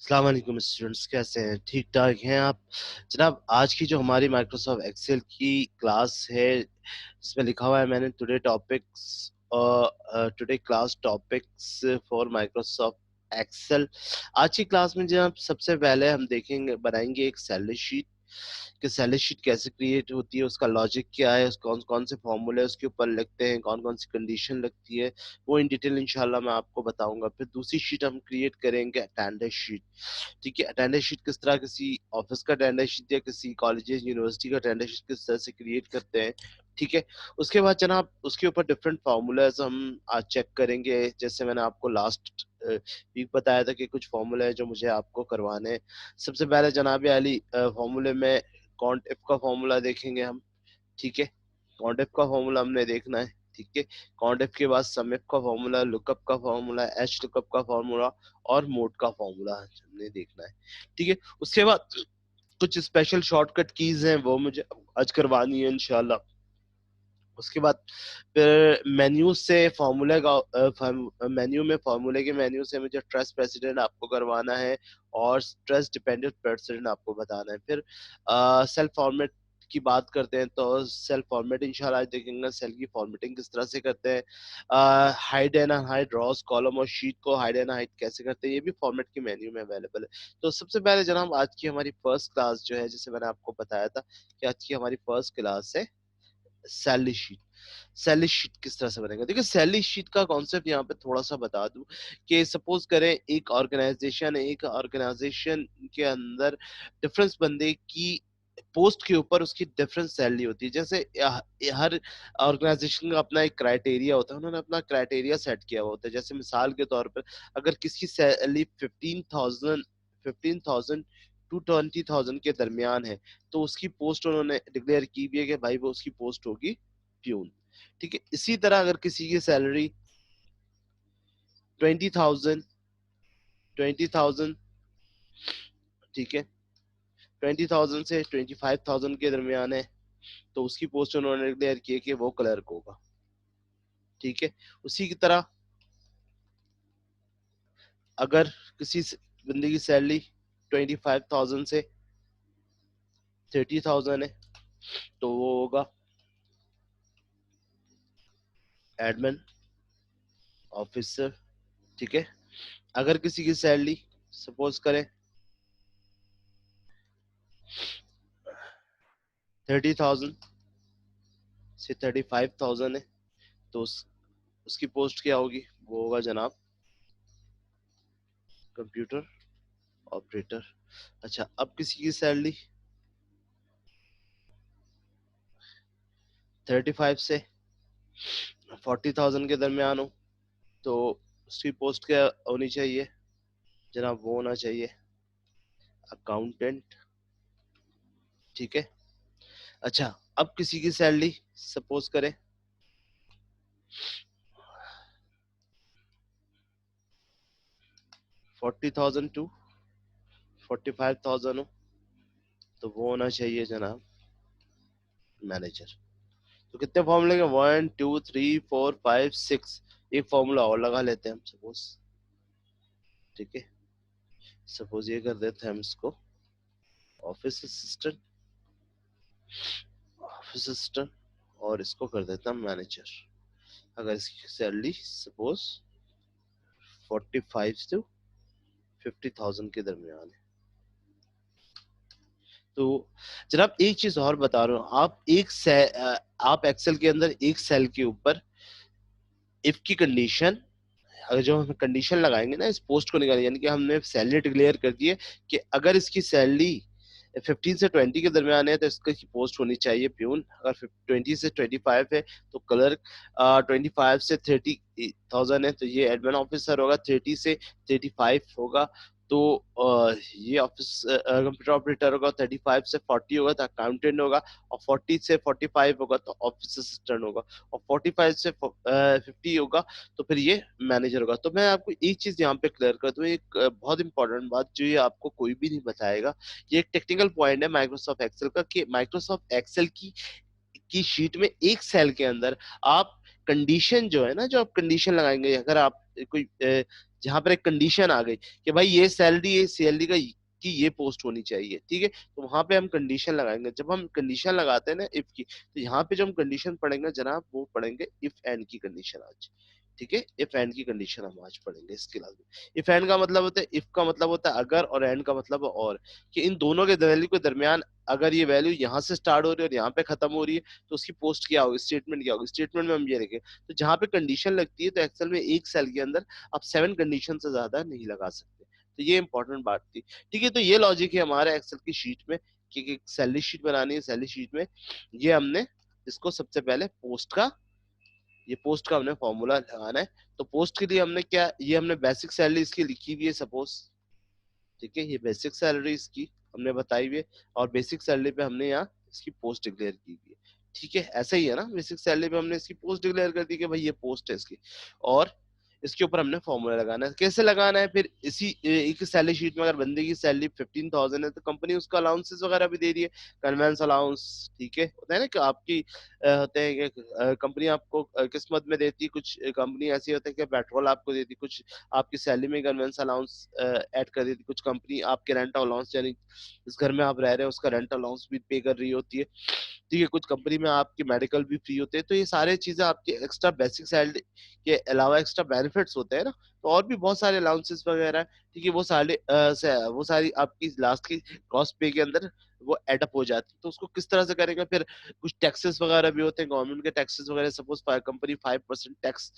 अस्सलाम वालेकुम स्टूडेंट्स, कैसे हैं? ठीक ठाक हैं आप? जनाब, आज की जो हमारी माइक्रोसॉफ्ट एक्सेल की क्लास है जिसमें लिखा हुआ है मैंने today class topics for Microsoft Excel. आज की क्लास में जनाब सबसे पहले हम देखेंगे, बनाएंगे एक सैलरी शीट कि सैलरी शीट कैसे क्रिएट होती है, उसका लॉजिक क्या है, कौन कौन से फॉर्मूले उसके ऊपर लगते हैं, कौन कौन सी कंडीशन लगती है, वो इन डिटेल इंशाल्लाह मैं आपको बताऊंगा। फिर दूसरी शीट हम क्रिएट करेंगे अटेंडेंस शीट। ठीक है, अटेंडेंस शीट किस तरह, किसी ऑफिस का अटेंडेंस शीट या किसी कॉलेजेस यूनिवर्सिटी का अटेंडेंस शीट किस तरह से क्रिएट करते हैं। ठीक है, उसके बाद जनाब उसके ऊपर डिफरेंट फार्मूलाज हम आज चेक करेंगे। जैसे मैंने आपको लास्ट वीक बताया था कि कुछ फार्मूले हैं जो मुझे आपको करवाने हैं। सबसे पहले जनाब अली फार्मूले में कॉन्ट इफ का फार्मूला देखेंगे हम। ठीक है, कॉन्ट इफ का फार्मूला हमने देखना है। ठीक है, कॉन्ट इफ के बाद सम इफ का फार्मूला, लुकअप का फार्मूला, एच लुकअप का फार्मूला और मोड का फार्मूला हमने देखना है। ठीक है, उसके बाद कुछ स्पेशल शॉर्टकट कीज हैं वो मुझे आज करवानी है इंशाल्लाह। उसके बाद फिर मेन्यू से फार्मूले का मेन्यू में फार्मूले के मेन्यू से मुझे ट्रस्ट प्रेसिडेंट आपको करवाना है और स्ट्रेस डिपेंडेंट प्रेसिडेंट आपको बताना है। फिर सेल फॉर्मेट की बात करते हैं तो सेल फॉर्मेट इंशाल्लाह आज देखेंगे सेल की फॉर्मेटिंग किस तरह से करते हैं। Hide and hide Ross column और शीट को हाइड एंड हाइड कैसे करते हैं, ये भी फॉर्मेट के मेन्यू में अवेलेबल है। तो सबसे पहले जनाब आज की हमारी फर्स्ट क्लास जो है, जैसे मैंने आपको बताया था कि आज की हमारी फर्स्ट क्लास है सैलरी शीट। सैलरी शीट किस तरह से बनेगा, देखिए सैलरी शीट का कॉन्सेप्ट यहाँ पे थोड़ा सा बता दूं कि सपोज करें एक ऑर्गेनाइजेशन के अंदर डिफरेंस बंदे की पोस्ट के ऊपर उसकी डिफरेंट सैलरी होती है। जैसे हर ऑर्गेनाइजेशन का अपना एक क्राइटेरिया होता है, उन्होंने अपना क्राइटेरिया सेट किया हुआ होता है। जैसे मिसाल के तौर पर अगर किसी सैलरी 15,000 टू 20,000 के दरमियान है तो उसकी पोस्ट उन्होंने डिक्लेयर की भी है कि भाई वो उसकी पोस्ट होगी प्यून। ठीक है, इसी तरह अगर किसी की सैलरी 20,000 ठीक है, 20,000 से 25,000 के दरमियान है तो उसकी पोस्ट उन्होंने डिक्लेयर की है कि वो क्लर्क होगा। ठीक है, उसी की तरह अगर किसी बंदे की सैलरी 25,000 से 30,000 है तो वो होगा एडमिन ऑफिसर। ठीक है, अगर किसी की सैलरी सपोज करें 30,000 से 35,000 है तो उसकी पोस्ट क्या होगी, वो होगा जनाब कंप्यूटर ऑपरेटर। अच्छा, अब किसी की सैलरी 35 से 40,000 के दरमियान हो तो उसकी पोस्ट क्या होनी चाहिए जनाब, वो होना चाहिए अकाउंटेंट। ठीक है, अच्छा अब किसी की सैलरी सपोज करें 40,000 टू 45,000 हो तो वो होना चाहिए जनाब मैनेजर। तो कितने फॉर्मूले के 1 2 3 4 5 6, एक फॉर्मूला और लगा लेते हैं हम सपोज। ठीक है, सपोज ये कर देते हैं हम इसको ऑफिस असिस्टेंट, ऑफिस असिस्टेंट और इसको कर देता हम मैनेजर। अगर इसकी सैलरी सपोज 45 से 50,000 के दरमियान है तो जनाब एक चीज और बता रहा हूँ, आप एक्सेल के अंदर एक सेल के ऊपर इफ की कंडीशन, अगर जो हम कंडीशन लगाएंगे ना इस पोस्ट को निकालेंगे, यानी कि हमने सैलरी डिक्लेयर कर दी है कि अगर इसकी सैलरी 15 से 20 के दरमियान है तो इसका की पोस्ट होनी चाहिए प्यून। अगर 20 से 25 है तो क्लर्क, 25 से 30,000 है तो ये एडमिन ऑफिसर होगा, 30 से 35 होगा तो ये ऑफिस कंप्यूटर ऑपरेटर होगा, 35 से 40 होगा तो अकाउंटेंट होगा, और 40 से 45 होगा तो ऑफिस असिस्टेंट होगा, और 45 से 50 होगा तो फिर ये मैनेजर होगा। तो मैं आपको एक चीज यहाँ पे क्लियर कर दूं, एक बहुत इंपॉर्टेंट बात जो ये आपको कोई भी नहीं बताएगा, ये एक टेक्निकल पॉइंट है माइक्रोसॉफ्ट एक्सेल का कि माइक्रोसॉफ्ट एक्सेल की शीट में एक सेल के अंदर आप कंडीशन जो है ना, जो आप कंडीशन लगाएंगे, अगर आप कोई जहां पर एक कंडीशन आ गई कि भाई ये सैलरी, ये सैलरी का कि ये पोस्ट होनी चाहिए, ठीक है, तो वहां पे हम कंडीशन लगाएंगे। जब हम कंडीशन लगाते हैं ना इफ की, तो यहाँ पे जो हम कंडीशन पढ़ेंगे जनाब, वो पढ़ेंगे इफ एंड की कंडीशन आज, ठीक है। इफ एंड की कंडीशन हम आज पढ़ेंगे इसके अलावा। इफ एंड का मतलब होता है, इफ का मतलब होता है अगर, और एंड का मतलब है और, कि इन दोनों के वैल्यू के दरमियान अगर ये वैल्यू यहाँ से स्टार्ट हो रही है और यहाँ पे खत्म हो रही है, तो उसकी पोस्ट क्या होगी, स्टेटमेंट क्या होगी। स्टेटमेंट में हम ये लिखें, तो जहां पे कंडीशन लगती है, तो एक्सेल में एक सेल के अंदर आप 7 कंडीशन से ज्यादा नहीं लगा सकते। तो ये इंपॉर्टेंट बात थी, ठीक है। तो ये लॉजिक है हमारे एक्सेल की शीट में, कि सैलरी शीट बनानी है। सैलरी शीट में ये हमने इसको सबसे पहले पोस्ट का, ये पोस्ट का हमने फॉर्मूला लगाना है। तो पोस्ट के लिए हमने क्या, ये हमने बेसिक सैलरी इसकी लिखी हुई है सपोज, ठीक है, ये बेसिक सैलरी इसकी हमने बताई हुई है, और बेसिक सैलरी पे हमने यहाँ इसकी पोस्ट डिक्लेयर की हुई है, ठीक है। ऐसा ही है ना, बेसिक सैलरी पे हमने इसकी पोस्ट डिक्लेयर कर दी कि भाई ये पोस्ट है इसकी, और इसके ऊपर हमने फॉर्मूला लगाना है। कैसे लगाना है फिर, इसी एक सैलरी शीट में अगर बंदे की सैलरी 15,000 है, तो कंपनी उसको अलाउंसेस वगैरह भी दे रही है, कन्वेंस अलाउंस, ठीक है। होता है ना कि आपकी होते हैं कि कंपनी आपको किस्मत में देती है, कुछ कंपनी ऐसी होती है कि पेट्रोल आपको देती, कुछ आपकी सैलरी में कन्वेंस अलाउंस ऐड कर देती, कुछ कंपनी आपके रेंट अलाउंस, यानी जिस घर में आप रह रहे हैं उसका रेंट अलाउंस भी पे कर रही होती है, ठीक है। कुछ कंपनी में आपके मेडिकल भी फ्री होते हैं। तो ये सारी चीजें आपके एक्स्ट्रा बेसिक सैलरी के अलावा एक्स्ट्रा बेनिफिट्स होते हैं ना, तो और भी बहुत सारे अलाउंसेस वगैरह हैं, ठीक है। वो सारे वो सारी आपकी लास्ट की कॉस्ट पे के अंदर वो एडअप हो जाती है। तो उसको किस तरह से करेंगे फिर, कुछ टैक्सेस वगैरह भी होते हैं, गवर्नमेंट के टैक्सेस वगैरह, सपोज कंपनी 5% टैक्स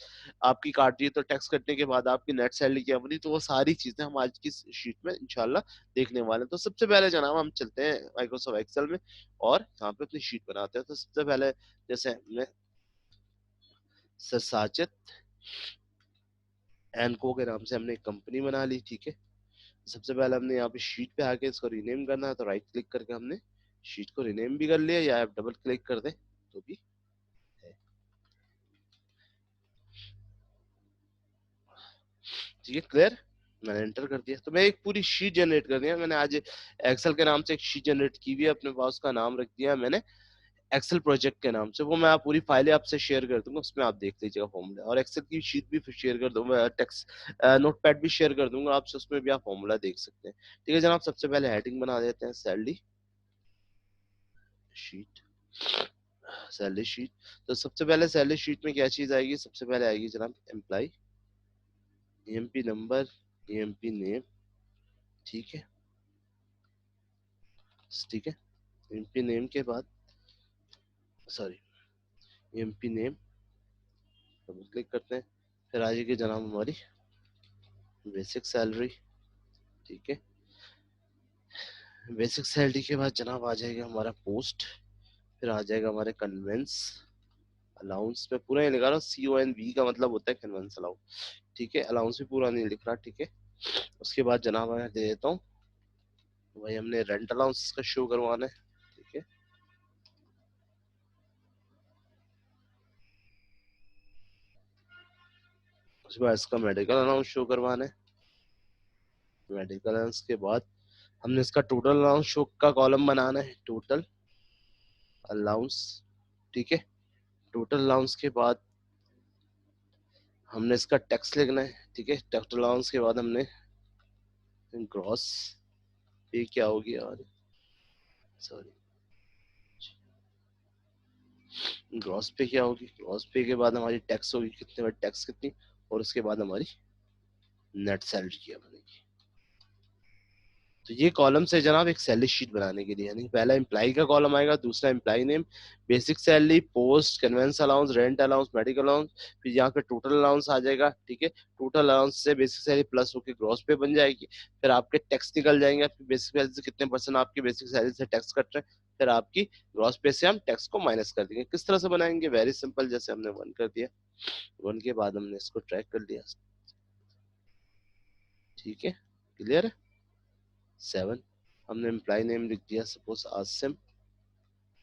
आपकी काट रही है, तो टैक्स कटने के बाद आपकी नेट सैलरी क्या बनी, तो वो सारी चीजें हम आज की शीट में इंशाल्लाह देखने वाले हैं। तो सबसे पहले जनाब हम चलते हैं माइक्रोसॉफ्ट एक्सेल में, और यहाँ पे अपनी शीट बनाते हैं। तो सबसे पहले जैसे हमने सर साजिद एंड को के नाम से हमने एक कंपनी बना ली, ठीक है। सबसे पहले हमने यहाँ पे शीट पे आके इसको रीनेम करना है, तो राइट क्लिक करके हमने शीट को रीनेम भी कर लिया, या आप डबल क्लिक कर दे तो भी है, ठीक है। क्लियर, मैंने एंटर कर दिया, तो मैं एक पूरी शीट जनरेट कर दिया मैंने आज। एक्सेल के नाम से एक शीट जनरेट की हुई है अपने पास, उसका नाम रख दिया मैंने एक्सेल प्रोजेक्ट के नाम से। वो मैं पूरी फाइलें आपसे शेयर कर दूंगा, उसमें आप देख लीजिएगा फॉर्मूला, और एक्सेल की शीट भी शेयर कर दूंगा, टेक्स्ट नोटपैड भी शेयर कर दूंगा आपसे, उसमें भी आप फॉर्मूला देख सकते हैं, ठीक है जनाब। सबसे पहले हेडिंग बना देते हैं सैलरी शीट, सैलरी शीट। तो सबसे पहले सैलरी शीट में क्या चीज आएगी, सबसे पहले आएगी जनाब employ, EMP number, EMP name, ठीक है, ठीक है। ईएमपी नेम के बाद, sorry, EMP name double click करते हैं, फिर आ जाएगी जनाब हमारी बेसिक सैलरी, ठीक है। बेसिक सैलरी के बाद जनाब आ जाएगा हमारा पोस्ट, फिर आ जाएगा हमारे कन्वेंस अलाउंस। में पूरा ही लिखा रहा हूँ, CONV का मतलब होता है कन्वेंस अलाउंस, ठीक है। अलाउंस भी पूरा नहीं लिख रहा, ठीक है। उसके बाद जनाब मैं दे देता हूँ, भाई हमने रेंट अलाउंस का शो करवाना है, ठीक है। उसके बाद इसका मेडिकल अलाउंस शो करवाना है, मेडिकल अलाउंस के बाद हमने इसका टोटल अलाउंस शो का कॉलम बनाना है, टोटल अलाउंस, ठीक है। टोटल अलाउंस के बाद हमने इसका टैक्स लिखना है, ठीक है। टोटल अलाउंस के बाद हमने ग्रॉस पे क्या होगी यार, सॉरी, ग्रॉस पे क्या होगी, ग्रॉस पे के बाद हमारी टैक्स होगी, कितने बार टैक्स कितनी, और उसके बाद हमारी नेट सैलरी क्या बनेगी। तो ये कॉलम से जनाब एक सैलरी शीट बनाने के लिए, यानी पहला एम्प्लाई का कॉलम आएगा, दूसरा employee name, basic salary, post, convince allowance, rent allowance, medical allowance, फिर यहाँ पे टोटल अलाउंस आ जाएगा, ठीक है। टोटल अलाउंस से बेसिक सैलरी प्लस होकर ग्रॉस पे बन जाएगी, फिर आपके टैक्स निकल जाएंगे, फिर बेसिक सैलरी से कितने परसेंट आपकी बेसिक सैलरी से टैक्स कट रहे हैं, फिर आपकी ग्रॉस पे से हम टैक्स को माइनस कर देंगे। किस तरह से बनाएंगे, वेरी सिंपल, जैसे हमने वन कर दिया, वन के बाद हमने इसको ट्रैक कर दिया, ठीक है। क्लियर है। 7 हमने एम्प्लॉय नेम लिख दिया, सपोज आसिम,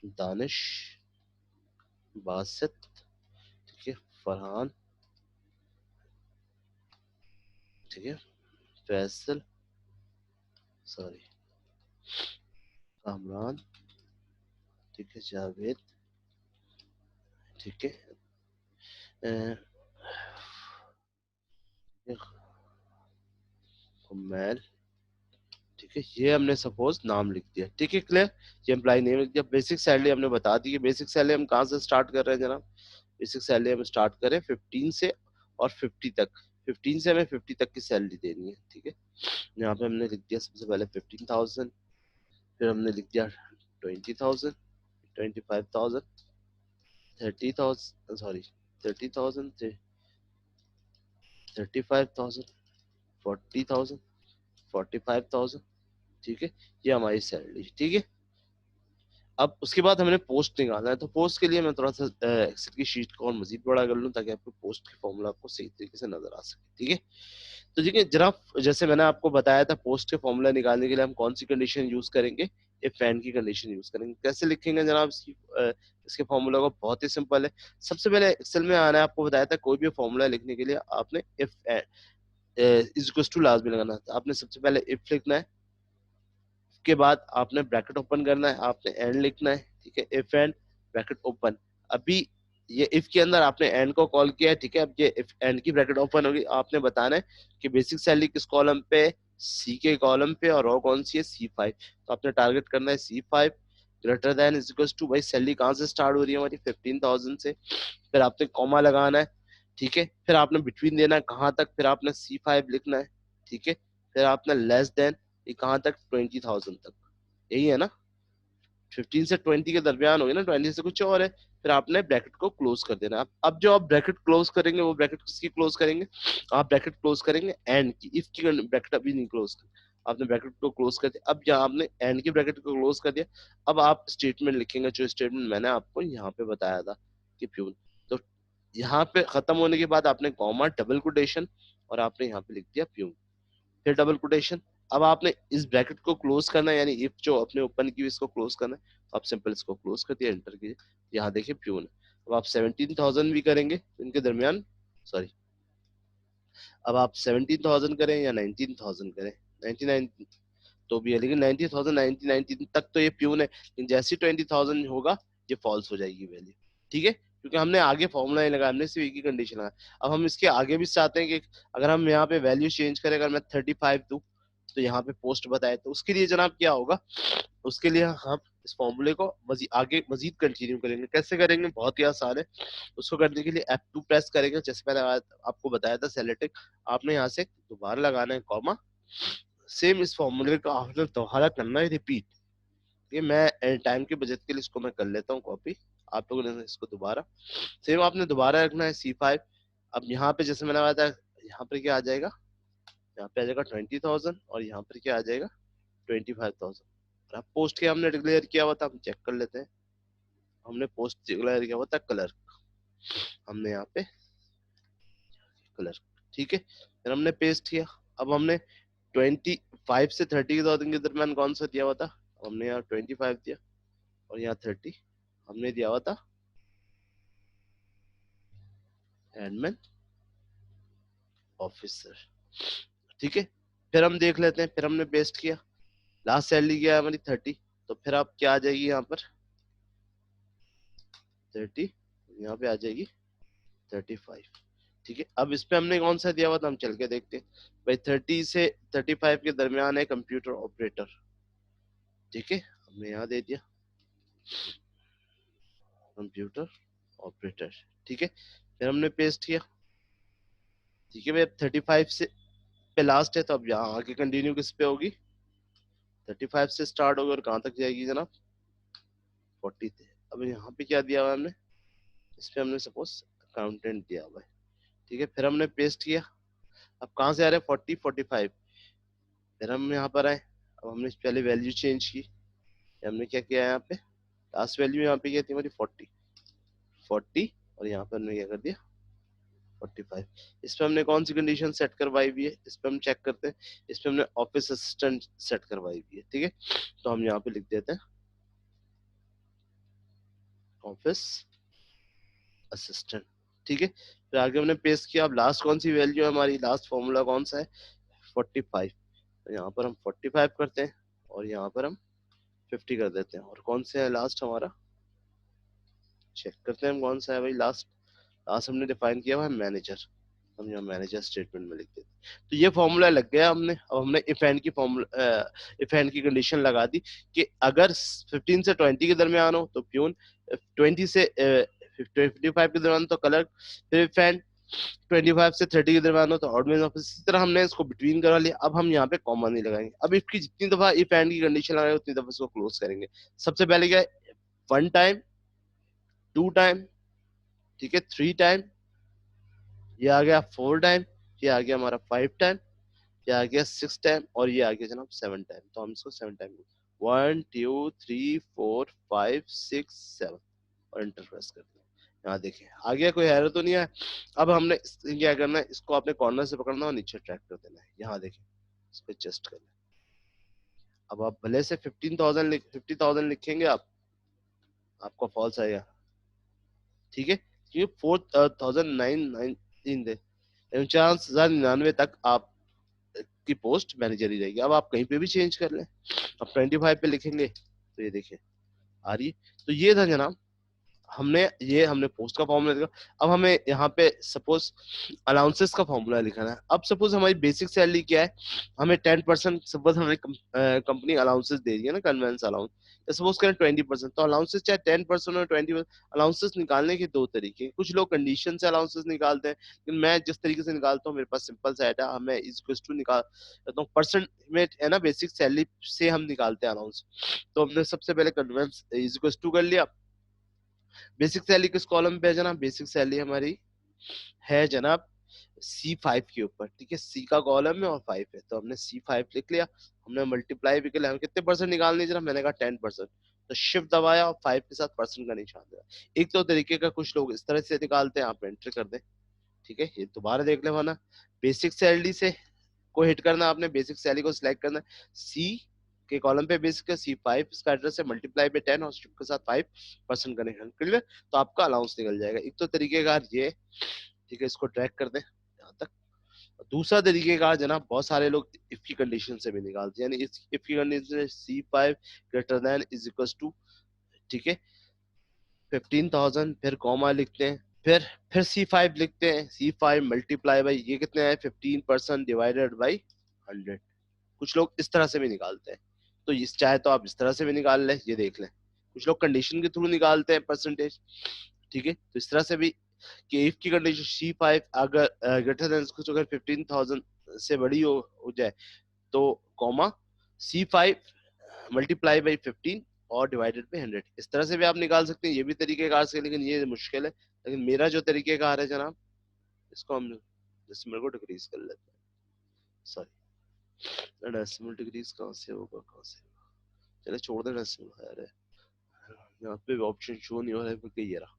दानिश, बासित, ठीक है, फरहान, ठीक है, फैसल, सॉरी, कामरान, ठीक है, जावेद, ठीक है, मैल, ठीक है, ये हमने सपोज नाम लिख दिया, ठीक है, क्लियर। ये एम्प्लॉय नेम लिख दिया। बेसिक सैलरी हमने बता दी। बेसिक सैलरी हम कहाँ से स्टार्ट कर रहे हैं जनाब? बेसिक सैलरी हम स्टार्ट करें 15 से और 50 तक। 15 से हमें 50 तक की सैलरी देनी है, ठीक है। यहाँ पे हमने लिख दिया सबसे पहले 15,000, फिर हमने लिख दिया 20,000, 25,000, 30,000, सॉरी 30,000, 35,000, 40,000, 45,000, ठीक है। ये हमारी सैलरी, ठीक है। अब उसके बाद हमने पोस्ट निकालना है, तो पोस्ट के लिए मैं थोड़ा सा एक्सेल की शीट को और मजीद बड़ा कर लूँ ताकि आपको पोस्ट की फॉर्मूला आपको सही तरीके से नजर आ सके, ठीक है। तो देखिए जनाब, जैसे मैंने आपको बताया था, पोस्ट के फॉर्मूला निकालने के लिए हम कौन सी कंडीशन यूज करेंगे? इफ एंड की कंडीशन यूज करेंगे। कैसे लिखेंगे जनाब इसके फॉर्मूला को? बहुत ही सिंपल है। सबसे पहले एक्सेल में आना है, आपको बताया था कोई भी फॉर्मूला लिखने के लिए आपने इफ इज इक्वल टू लाजमी लगाना है। आपने सबसे पहले इफ लिखना है, के बाद आपने ब्रैकेट ओपन करना है, आपने एंड लिखना है, ठीक है। If and bracket open. अभी ये इफ के अंदर आपने एंड को कॉल किया है, ठीक है। अब ये इफ एंड की ब्रैकेट ओपन होगी, आपने बताना है कि बेसिक सैलरी किस कॉलम पे, सी के कॉलम पे, और रो कौन सी है, C5। तो आपने टारगेट करना है C5 greater than is equal to, भाई सैलरी कहाँ से स्टार्ट हो रही है हमारी? 15,000 से। फिर आपने कॉमा लगाना है, ठीक है। फिर आपने बिटवीन देना है कहाँ तक? फिर आपने C5 लिखना है, ठीक है। फिर आपने लेस देन, ये कहाँ तक? 20,000 तक। यही है ना? 15 से 20 के दरमियान होगी ना, 20 से कुछ और है। फिर आपने ब्रैकेट को क्लोज कर देना। अब जो आप ब्रैकेट क्लोज करेंगे, वो ब्रैकेट किसकी क्लोज करेंगे? आप ब्रैकेट क्लोज करेंगे एंड की। इफ की ब्रैकेट अभी नहीं क्लोज कर, आपने ब्रैकेट को क्लोज कर दिया। अब यहाँ आपने एंड की ब्रैकेट को क्लोज कर दिया। अब आप स्टेटमेंट लिखेंगे, जो स्टेटमेंट मैंने आपको यहाँ पे बताया था कि प्यून। तो यहाँ पे खत्म होने के बाद आपने कॉमा, डबल कोटेशन, और आपने यहाँ पे लिख दिया प्यून, फिर डबल कोटेशन। अब आपने इस ब्रैकेट को क्लोज करना है, यानी इफ जो अपने ओपन की इसको क्लोज करना है। तो आप सिंपल इसको क्लोज कर दिया, एंटर कीजिए। यहाँ देखिए प्यून। अब आप 17,000 भी करेंगे तो इनके दरमियान, सॉरी, अब आप 17,000 करें या 19,000 करें, 99 तो भी है, लेकिन 90,000, 19 तक तो ये प्यून है। लेकिन जैसे 20,000 होगा, ये फॉल्स हो जाएगी वैल्यू, ठीक है। क्योंकि हमने आगे फॉर्मूला नहीं लगाया, हमने सिर्फ एक ही कंडीशन लगाया। अब हम इसके आगे भी चाहते हैं कि अगर हम यहाँ पे वैल्यू चेंज करें, अगर मैं 35 दूं तो यहाँ पे पोस्ट बताए, तो उसके लिए जनाब क्या होगा? उसके लिए हम इस फॉर्मूले को मजीद आगे मजीद कंटिन्यू करेंगे। कैसे करेंगे? बहुत ही आसान है। उसको करने के लिए F2 प्रेस करेंगे, जैसे मैंने आपको बताया था सेलेक्ट। आपने यहाँ से दोबारा लगाना है कॉमा। सेम इस फॉर्मूले का आपने दोबारा करना है रिपीट। ये मैं टाइम की बचत के लिए इसको मैं कर लेता हूँ कॉपी। आप लोगों ने इसको दोबारा, सेम आपने दोबारा रखना है C5। अब यहाँ पे जैसे मैंने बताया था, यहाँ पर क्या आ जाएगा? यहाँ पे आ जाएगा 20,000, और यहाँ पर क्या आ जाएगा? 25,000। अब पोस्ट के हमने डिक्लेयर किया हुआ था, हम चेक कर लेते हैं। हमने पोस्ट डिक्लेयर किया हुआ था कलर, हमने यहाँ पे कलर, ठीक है। फिर हमने पेस्ट किया। अब हमने 25 से 30,000 के दरमियान कौन सा दिया हुआ था? हमने यहाँ 25 दिया, और यहाँ 30 हमने दिया हुआ था एडमिन ऑफिसर, ठीक है। फिर हम देख लेते हैं, फिर हमने पेस्ट किया। लास्ट सैलरी क्या है हमारी? 30। तो फिर आप क्या आ जाएगी यहाँ पर? 30, यहाँ पे आ जाएगी 35, ठीक है। अब इस पे हमने कौन सा दिया हुआ था? हम चल के देखते हैं। भाई 30 से 35 के दरमियान है कंप्यूटर ऑपरेटर, ठीक है। हमने यहाँ दे दिया कंप्यूटर ऑपरेटर, ठीक है। फिर हमने पेस्ट किया, ठीक है भाई। अब 35 से पे लास्ट है, तो अब यहाँ आगे कंटिन्यू किस पे होगी? 35 से स्टार्ट होगी, और कहाँ तक जाएगी जनाब? 40 थे। अब यहाँ पे क्या दिया हुआ है हमने? इस पे हमने सपोज अकाउंटेंट दिया हुआ है, ठीक है। फिर हमने पेस्ट किया। अब कहाँ से आ रहे हैं? 40, 45। फिर हम यहाँ पर आए। अब हमने पहले वैल्यू चेंज की। हमने क्या किया यहाँ पे? लास्ट वैल्यू यहाँ पे क्या थी हमारी? 40, 40, और यहाँ पे हमने क्या कर दिया? 45। इस पे हमने कौन सी कंडीशन सेट करवाई हुई है? इस पे हम चेक करते हैं। इस पे हमने ऑफिस असिस्टेंट सेट करवाई हुई है, ठीक है। तो हम यहाँ पे लिख देते हैं ऑफिस असिस्टेंट, ठीक है। फिर आगे हमने पेस्ट किया। अब लास्ट कौन सी वैल्यू है हमारी? लास्ट फॉर्मूला कौन सा है? 45। तो यहाँ पर हम 45 करते हैं, और यहाँ पर हम 50 कर देते हैं। और कौन से है लास्ट हमारा? चेक करते हैं हम कौन सा है भाई लास्ट। लास्ट हमने डिफाइन किया हुआ है मैनेजर, हम यहाँ मैनेजर स्टेटमेंट में लिख देते हैं। तो ये फॉर्मूला लग गया हमने। अब हमने इफ एंड की फॉर्मूला इफ एंड की कंडीशन लगा दी कि अगर 15 से 20 के दरमियान हो तो प्यून, 20 से 55 के दरमियान तो कलर, फिर इफ एंड 25 से 30 के दरमियान हो तो ऑड मीन ऑफिस। इसी तरह हमने इसको बिटवीन करा लिया। अब हम यहाँ पे कॉमा नहीं लगाएंगे। अब इसकी जितनी दफा इफ एंड की कंडीशन लगाएंगे उतनी दफा इसको क्लोज करेंगे। सबसे पहले क्या है, 1 टाइम, 2 टाइम, ठीक है, 3 टाइम, ये आ गया 4 टाइम, ये आ गया हमारा 5 टाइम, ये आ गया 6 टाइम, और ये आ गया जनाब 7 टाइम। तो हम इसको 7 टाइम, 1 2 3 4 5 6 7, और इंटर प्रेस कर दिया। यहाँ देखें आ गया, कोई एरर तो नहीं है। अब हमने क्या करना है, इसको आपने कॉर्नर से पकड़ना और नीचे ट्रैक कर देना है। यहाँ देखें, इसको एडजस्ट कर लें। अब आप भले से 50,000 लिखेंगे आप, आपका फॉल्स आएगा, ठीक है, क्योंकि 4,919 49,099 तक आप की पोस्ट मैनेजर ही रहेगी। अब आप कहीं पे भी चेंज कर लें। अब 25 पे लिखेंगे तो ये देखिए आ रही है। तो ये था जनाब, हमने पोस्ट का फॉर्मूला लिखा। अब हमें यहाँ पे सपोज अलाउंसेस का फॉर्मूला लिखना है। अब सपोज हमारी बेसिक सैलरी क्या है, हमें 10%, सपोज हमें कंपनी अलाउंसेस दे रही है ना, कन्वेंस अलाउंस, सपोज करें 20%, तो अलाउंसेस चाहे 10% और 20%। अलाउंसेस निकालने के दो तरीके, कुछ लोग कंडीशन से अलाउंसेस निकालते हैं, लेकिन मैं जिस तरीके से निकालता हूँ, मेरे पास सिंपल सा है, हमें इज टू निकाल तो परसेंट में है ना, बेसिक सैलरी से हम निकालते हैं अलाउंस। तो हमने सबसे पहले कन्वेंस इज टू कर लिया। बेसिक सैलरी किस कॉलम पे है जनाब, बेसिक सैलरी हमारी है जनाब C5 के ऊपर, ठीक है, C का कॉलम है और 5 है, तो हमने C5 लिख लिया। हमने मल्टीप्लाई भी कर लिया। हमें कितने परसेंट निकालने जनाब, मैंने कहा 10%, तो शिफ्ट दबाया और 5 के साथ परसेंट का निशान दिया। एक तो तरीके का कुछ लोग इस तरह से निकालते हैं, आप एंटर कर दें, ठीक है, ये दोबारा देख ले वरना। बेसिक सैलरी से को हिट करना, आपने बेसिक सैलरी को सिलेक्ट करना, सी के कॉलम पे बेसिक है C5, इसका एड्रेस है, मल्टीप्लाई पे 10 और शिफ्ट के साथ 5% का निशान, क्लियर, तो आपका अलाउंस निकल जाएगा। एक तो तरीकेकार ये, ठीक है, इसको ट्रैक कर दें यहाँ तक। दूसरा तरीकेकार जनाब, बहुत सारे लोग इफ की कंडीशन से भी निकालते हैं, यानी इस इफ की condition C5 greater than is equal to, ठीक है, 15,000, फिर कॉमा लिखते हैं, फिर C5 लिखते हैं, C5 मल्टीप्लाई बाई ये कितने है 15% डिवाइडेड बाई 100। कुछ लोग इस तरह से भी निकालते हैं, तो इस चाहे तो आप इस तरह से भी निकाल लें, ये देख लें। कुछ लोग कंडीशन के थ्रू निकालते हैं परसेंटेज, ठीक है, तो इस तरह से भी कि इफ की कंडीशन C5 अगर ग्रेटर देन कुछ अगर 15,000 से बड़ी हो जाए तो कॉमा C5 मल्टीप्लाई बाई 15 और डिवाइडेड बाई 100। इस तरह से भी आप निकाल सकते हैं, ये भी तरीकेकार से, लेकिन ये मुश्किल है। लेकिन मेरा जो तरीकेकार है जनाब, इसको हम डेसिमल को डिक्रीज कर लेते हैं। सॉरी, डेसिमल डिक्रीज कहाँ से होगा, कहाँ से होगा, चले छोड़ दे डेसिमल, यार यहाँ पे ऑप्शन शो नहीं हो रहा है क्योंकि ये रहा।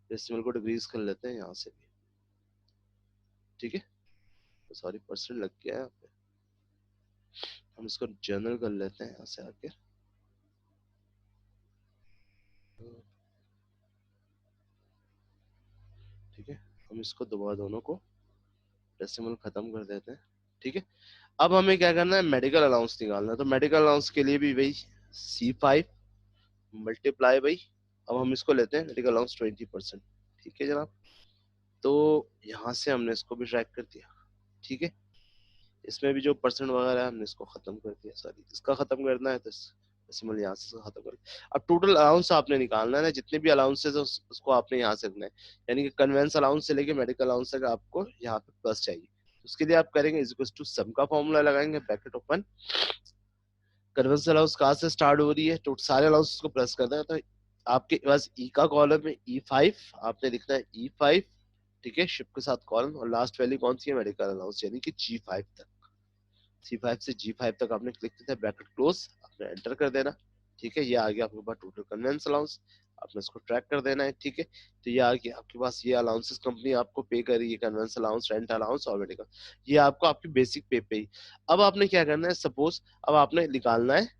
डेसिमल को डिक्रीज कर लेते हैं यहाँ से भी, ठीक है, तो सॉरी परसेंट लग गया है यहाँ पे। हम इसको जनरल कर लेते हैं यहाँ से आके, ठीक है, हम इसको दोबारा दोनों को डेसिमल खत्म कर देते हैं, ठीक है। अब हमें क्या करना है, मेडिकल अलाउंस निकालना है। तो मेडिकल अलाउंस के लिए भी वही C5 मल्टीप्लाई बाई, अब हम इसको लेते हैं मेडिकल अलाउंस 20%, ठीक है जनाब। तो यहाँ से हमने इसको भी ट्रैक कर दिया, ठीक है, इसमें भी जो परसेंट वगैरह है हमने इसको खत्म कर दिया, सॉरी इसका खत्म करना है, तो डेसिमल यहाँ से खत्म कर। अब टोटल अलाउंस आपने निकालना है ना, जितने भी अलाउंसेस है उसको आपने यहाँ से रखना है, यानी कि कन्वेंस अलाउंस से लेके मेडिकल अलाउंस तक आपको यहाँ पे प्लस चाहिए। उसके लिए आप करेंगे इज इक्वल टू सम का फॉर्मूला लगाएंगे, ब्रैकेट ओपन, कन्वेंस अलाउंस कहाँ से स्टार्ट हो रही है, तो सारे अलाउंस को प्लस करना है। तो आपके पास ई का कॉलम है E5, आपने लिखना है E5, ठीक है, शिफ्ट के साथ कॉलम, और लास्ट वैल्यू कौन सी है, मेडिकल अलाउंस, यानी कि G5 तक। C5 से G5 तक आपने क्लिक किया, ब्रैकेट क्लोज, आपने एंटर कर देना, ठीक है, ये आ गया आपके पास टोटल कन्वेंस अलाउंस। आपने इसको ट्रैक कर देना है, ठीक है, तो ये आ गया आपके पास, ये अलाउंसेस कंपनी आपको पे कर रही है, कन्वेंस अलाउंस, रेंट अलाउंस और मेडिकल, ये आपको आपकी बेसिक पे ही। अब आपने क्या करना है, सपोज अब आपने निकालना है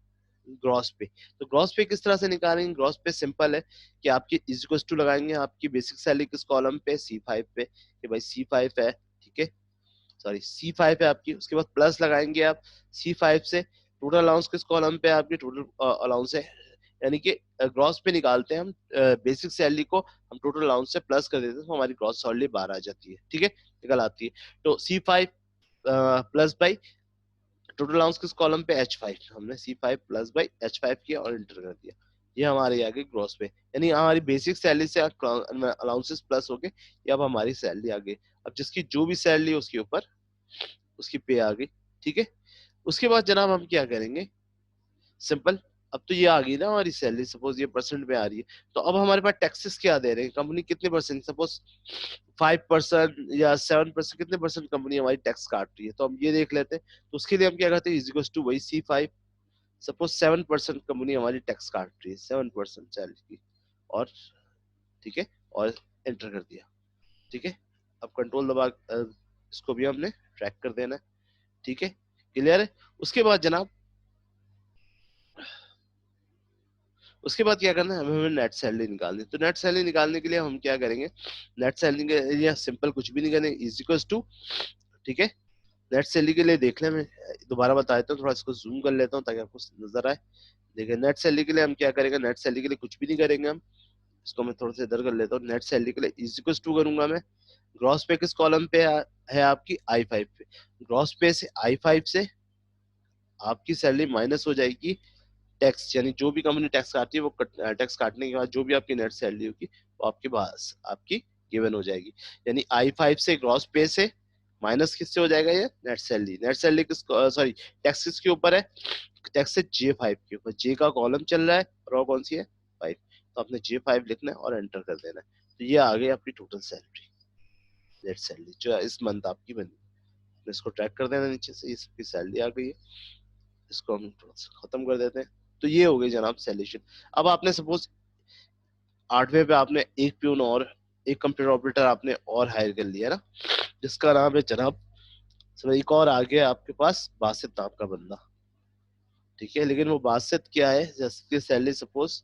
ग्रॉस पे। तो ग्रॉस पे किस तरह से निकालेंगे, ग्रॉस पे सिंपल है कि आपकी इज इक्वल टू लगाएंगे आपकी बेसिक सैलरी किस कॉलम पे, C5 पे, कि भाई C5 है, ठीक है, सॉरी C5 है आपकी, उसके बाद प्लस लगाएंगे आप C5 से, टोटल अलाउंस किस कॉलम पे है आपकी, टोटल अलाउंस है यानी कि ग्रॉस पे निकालते हैं हम बेसिक सैलरी को, हम टोटल अलाउंस से प्लस कर देते हैं तो हमारी ग्रॉस सैलरी 12 आ जाती है, ठीक है, निकल आती है। तो C5 plus by total allowance किस कॉलम पे, H5, हमने C5 प्लस बाई H5 किया और एंटर कर दिया। ये हमारे आगे ग्रॉस पे, यानी हमारी बेसिक सैलरी से अलाउंसेस प्लस हो गए, ये अब हमारी सैलरी आ गई। अब जिसकी जो भी सैलरी है उसके ऊपर उसकी पे आ गई, ठीक है। उसके बाद जनाब हम क्या करेंगे, सिंपल, अब तो ये आ गई ना हमारी सैलरी, सपोज ये परसेंट में आ रही है, तो अब हमारे पास टैक्सेस क्या दे रहे हैं, कंपनी कितने परसेंट, सपोज 5% या 7%, कितने परसेंट कंपनी हमारी टैक्स काट रही है, तो हम ये देख लेते हैं। तो उसके लिए हम क्या करते हैं, इज टू वही C5, सपोज 7% कंपनी हमारी टैक्स काट रही है, 7% सैलरी की, और ठीक है, और एंटर कर दिया, ठीक है। अब कंट्रोल दबा इसको भी हमने ट्रैक कर देना है, ठीक है, क्लियर है। उसके बाद जनाब, उसके बाद क्या करना है, हमें नेट सैलरी निकालनी है। तो नेट सैलरी निकालने के लिए हम क्या करेंगे, नेट सैलरी के लिए सिंपल कुछ भी नहीं करेंगे, इज इक्वल टू, ठीक है, नेट सैलरी के लिए देख लें, मैं दोबारा बता देता हूँ, थोड़ा इसको जूम कर लेता हूँ ताकि आपको नजर आए। देखिए नेट सैलरी के लिए हम क्या करेंगे, नेट सैलरी के लिए कुछ भी नहीं करेंगे हम, इसको मैं थोड़ा सा इधर कर लेता हूँ। नेट सैलरी के लिए इज इक्वल टू करूंगा मैं, ग्रॉस पे किस कॉलम पे है आपकी, I5 पे, ग्रॉस पे से I5 से आपकी सैलरी माइनस हो जाएगी टैक्स, यानी जो भी कंपनी टैक्स काटती है वो टैक्स काटने के बाद जो भी आपकी नेट सैलरी होगी वो आपके पास आपकी गिवन हो जाएगी। यानी I5 से ग्रॉस पे से माइनस किससे हो जाएगा, ये नेट सैलरी, नेट सैलरी किस, सॉरी, टैक्स किसके ऊपर है, टैक्स है J5 के ऊपर, जे का कॉलम चल रहा है, रो कौन सी है, 5, तो आपने J5 लिखना है और एंटर कर देना है। तो ये आ गई आपकी टोटल सैलरी, नेट सैलरी जो इस मंथ आपकी बनी, इसको ट्रैक कर देना नीचे से, इसकी सैलरी आ गई है, इसको हम थोड़ा सा खत्म कर देते हैं। तो ये हो गई जनाब सैल्यूशन। अब आपने सपोज 8वें पे आपने एक प्यून और एक कंप्यूटर ऑपरेटर आपने और हायर कर लिया ना, जिसका नाम है जनाब, सर एक और आ गया आपके पास बासित नाम का बंदा, ठीक है, लेकिन वो बासित क्या है, जिसकी सैलरी सपोज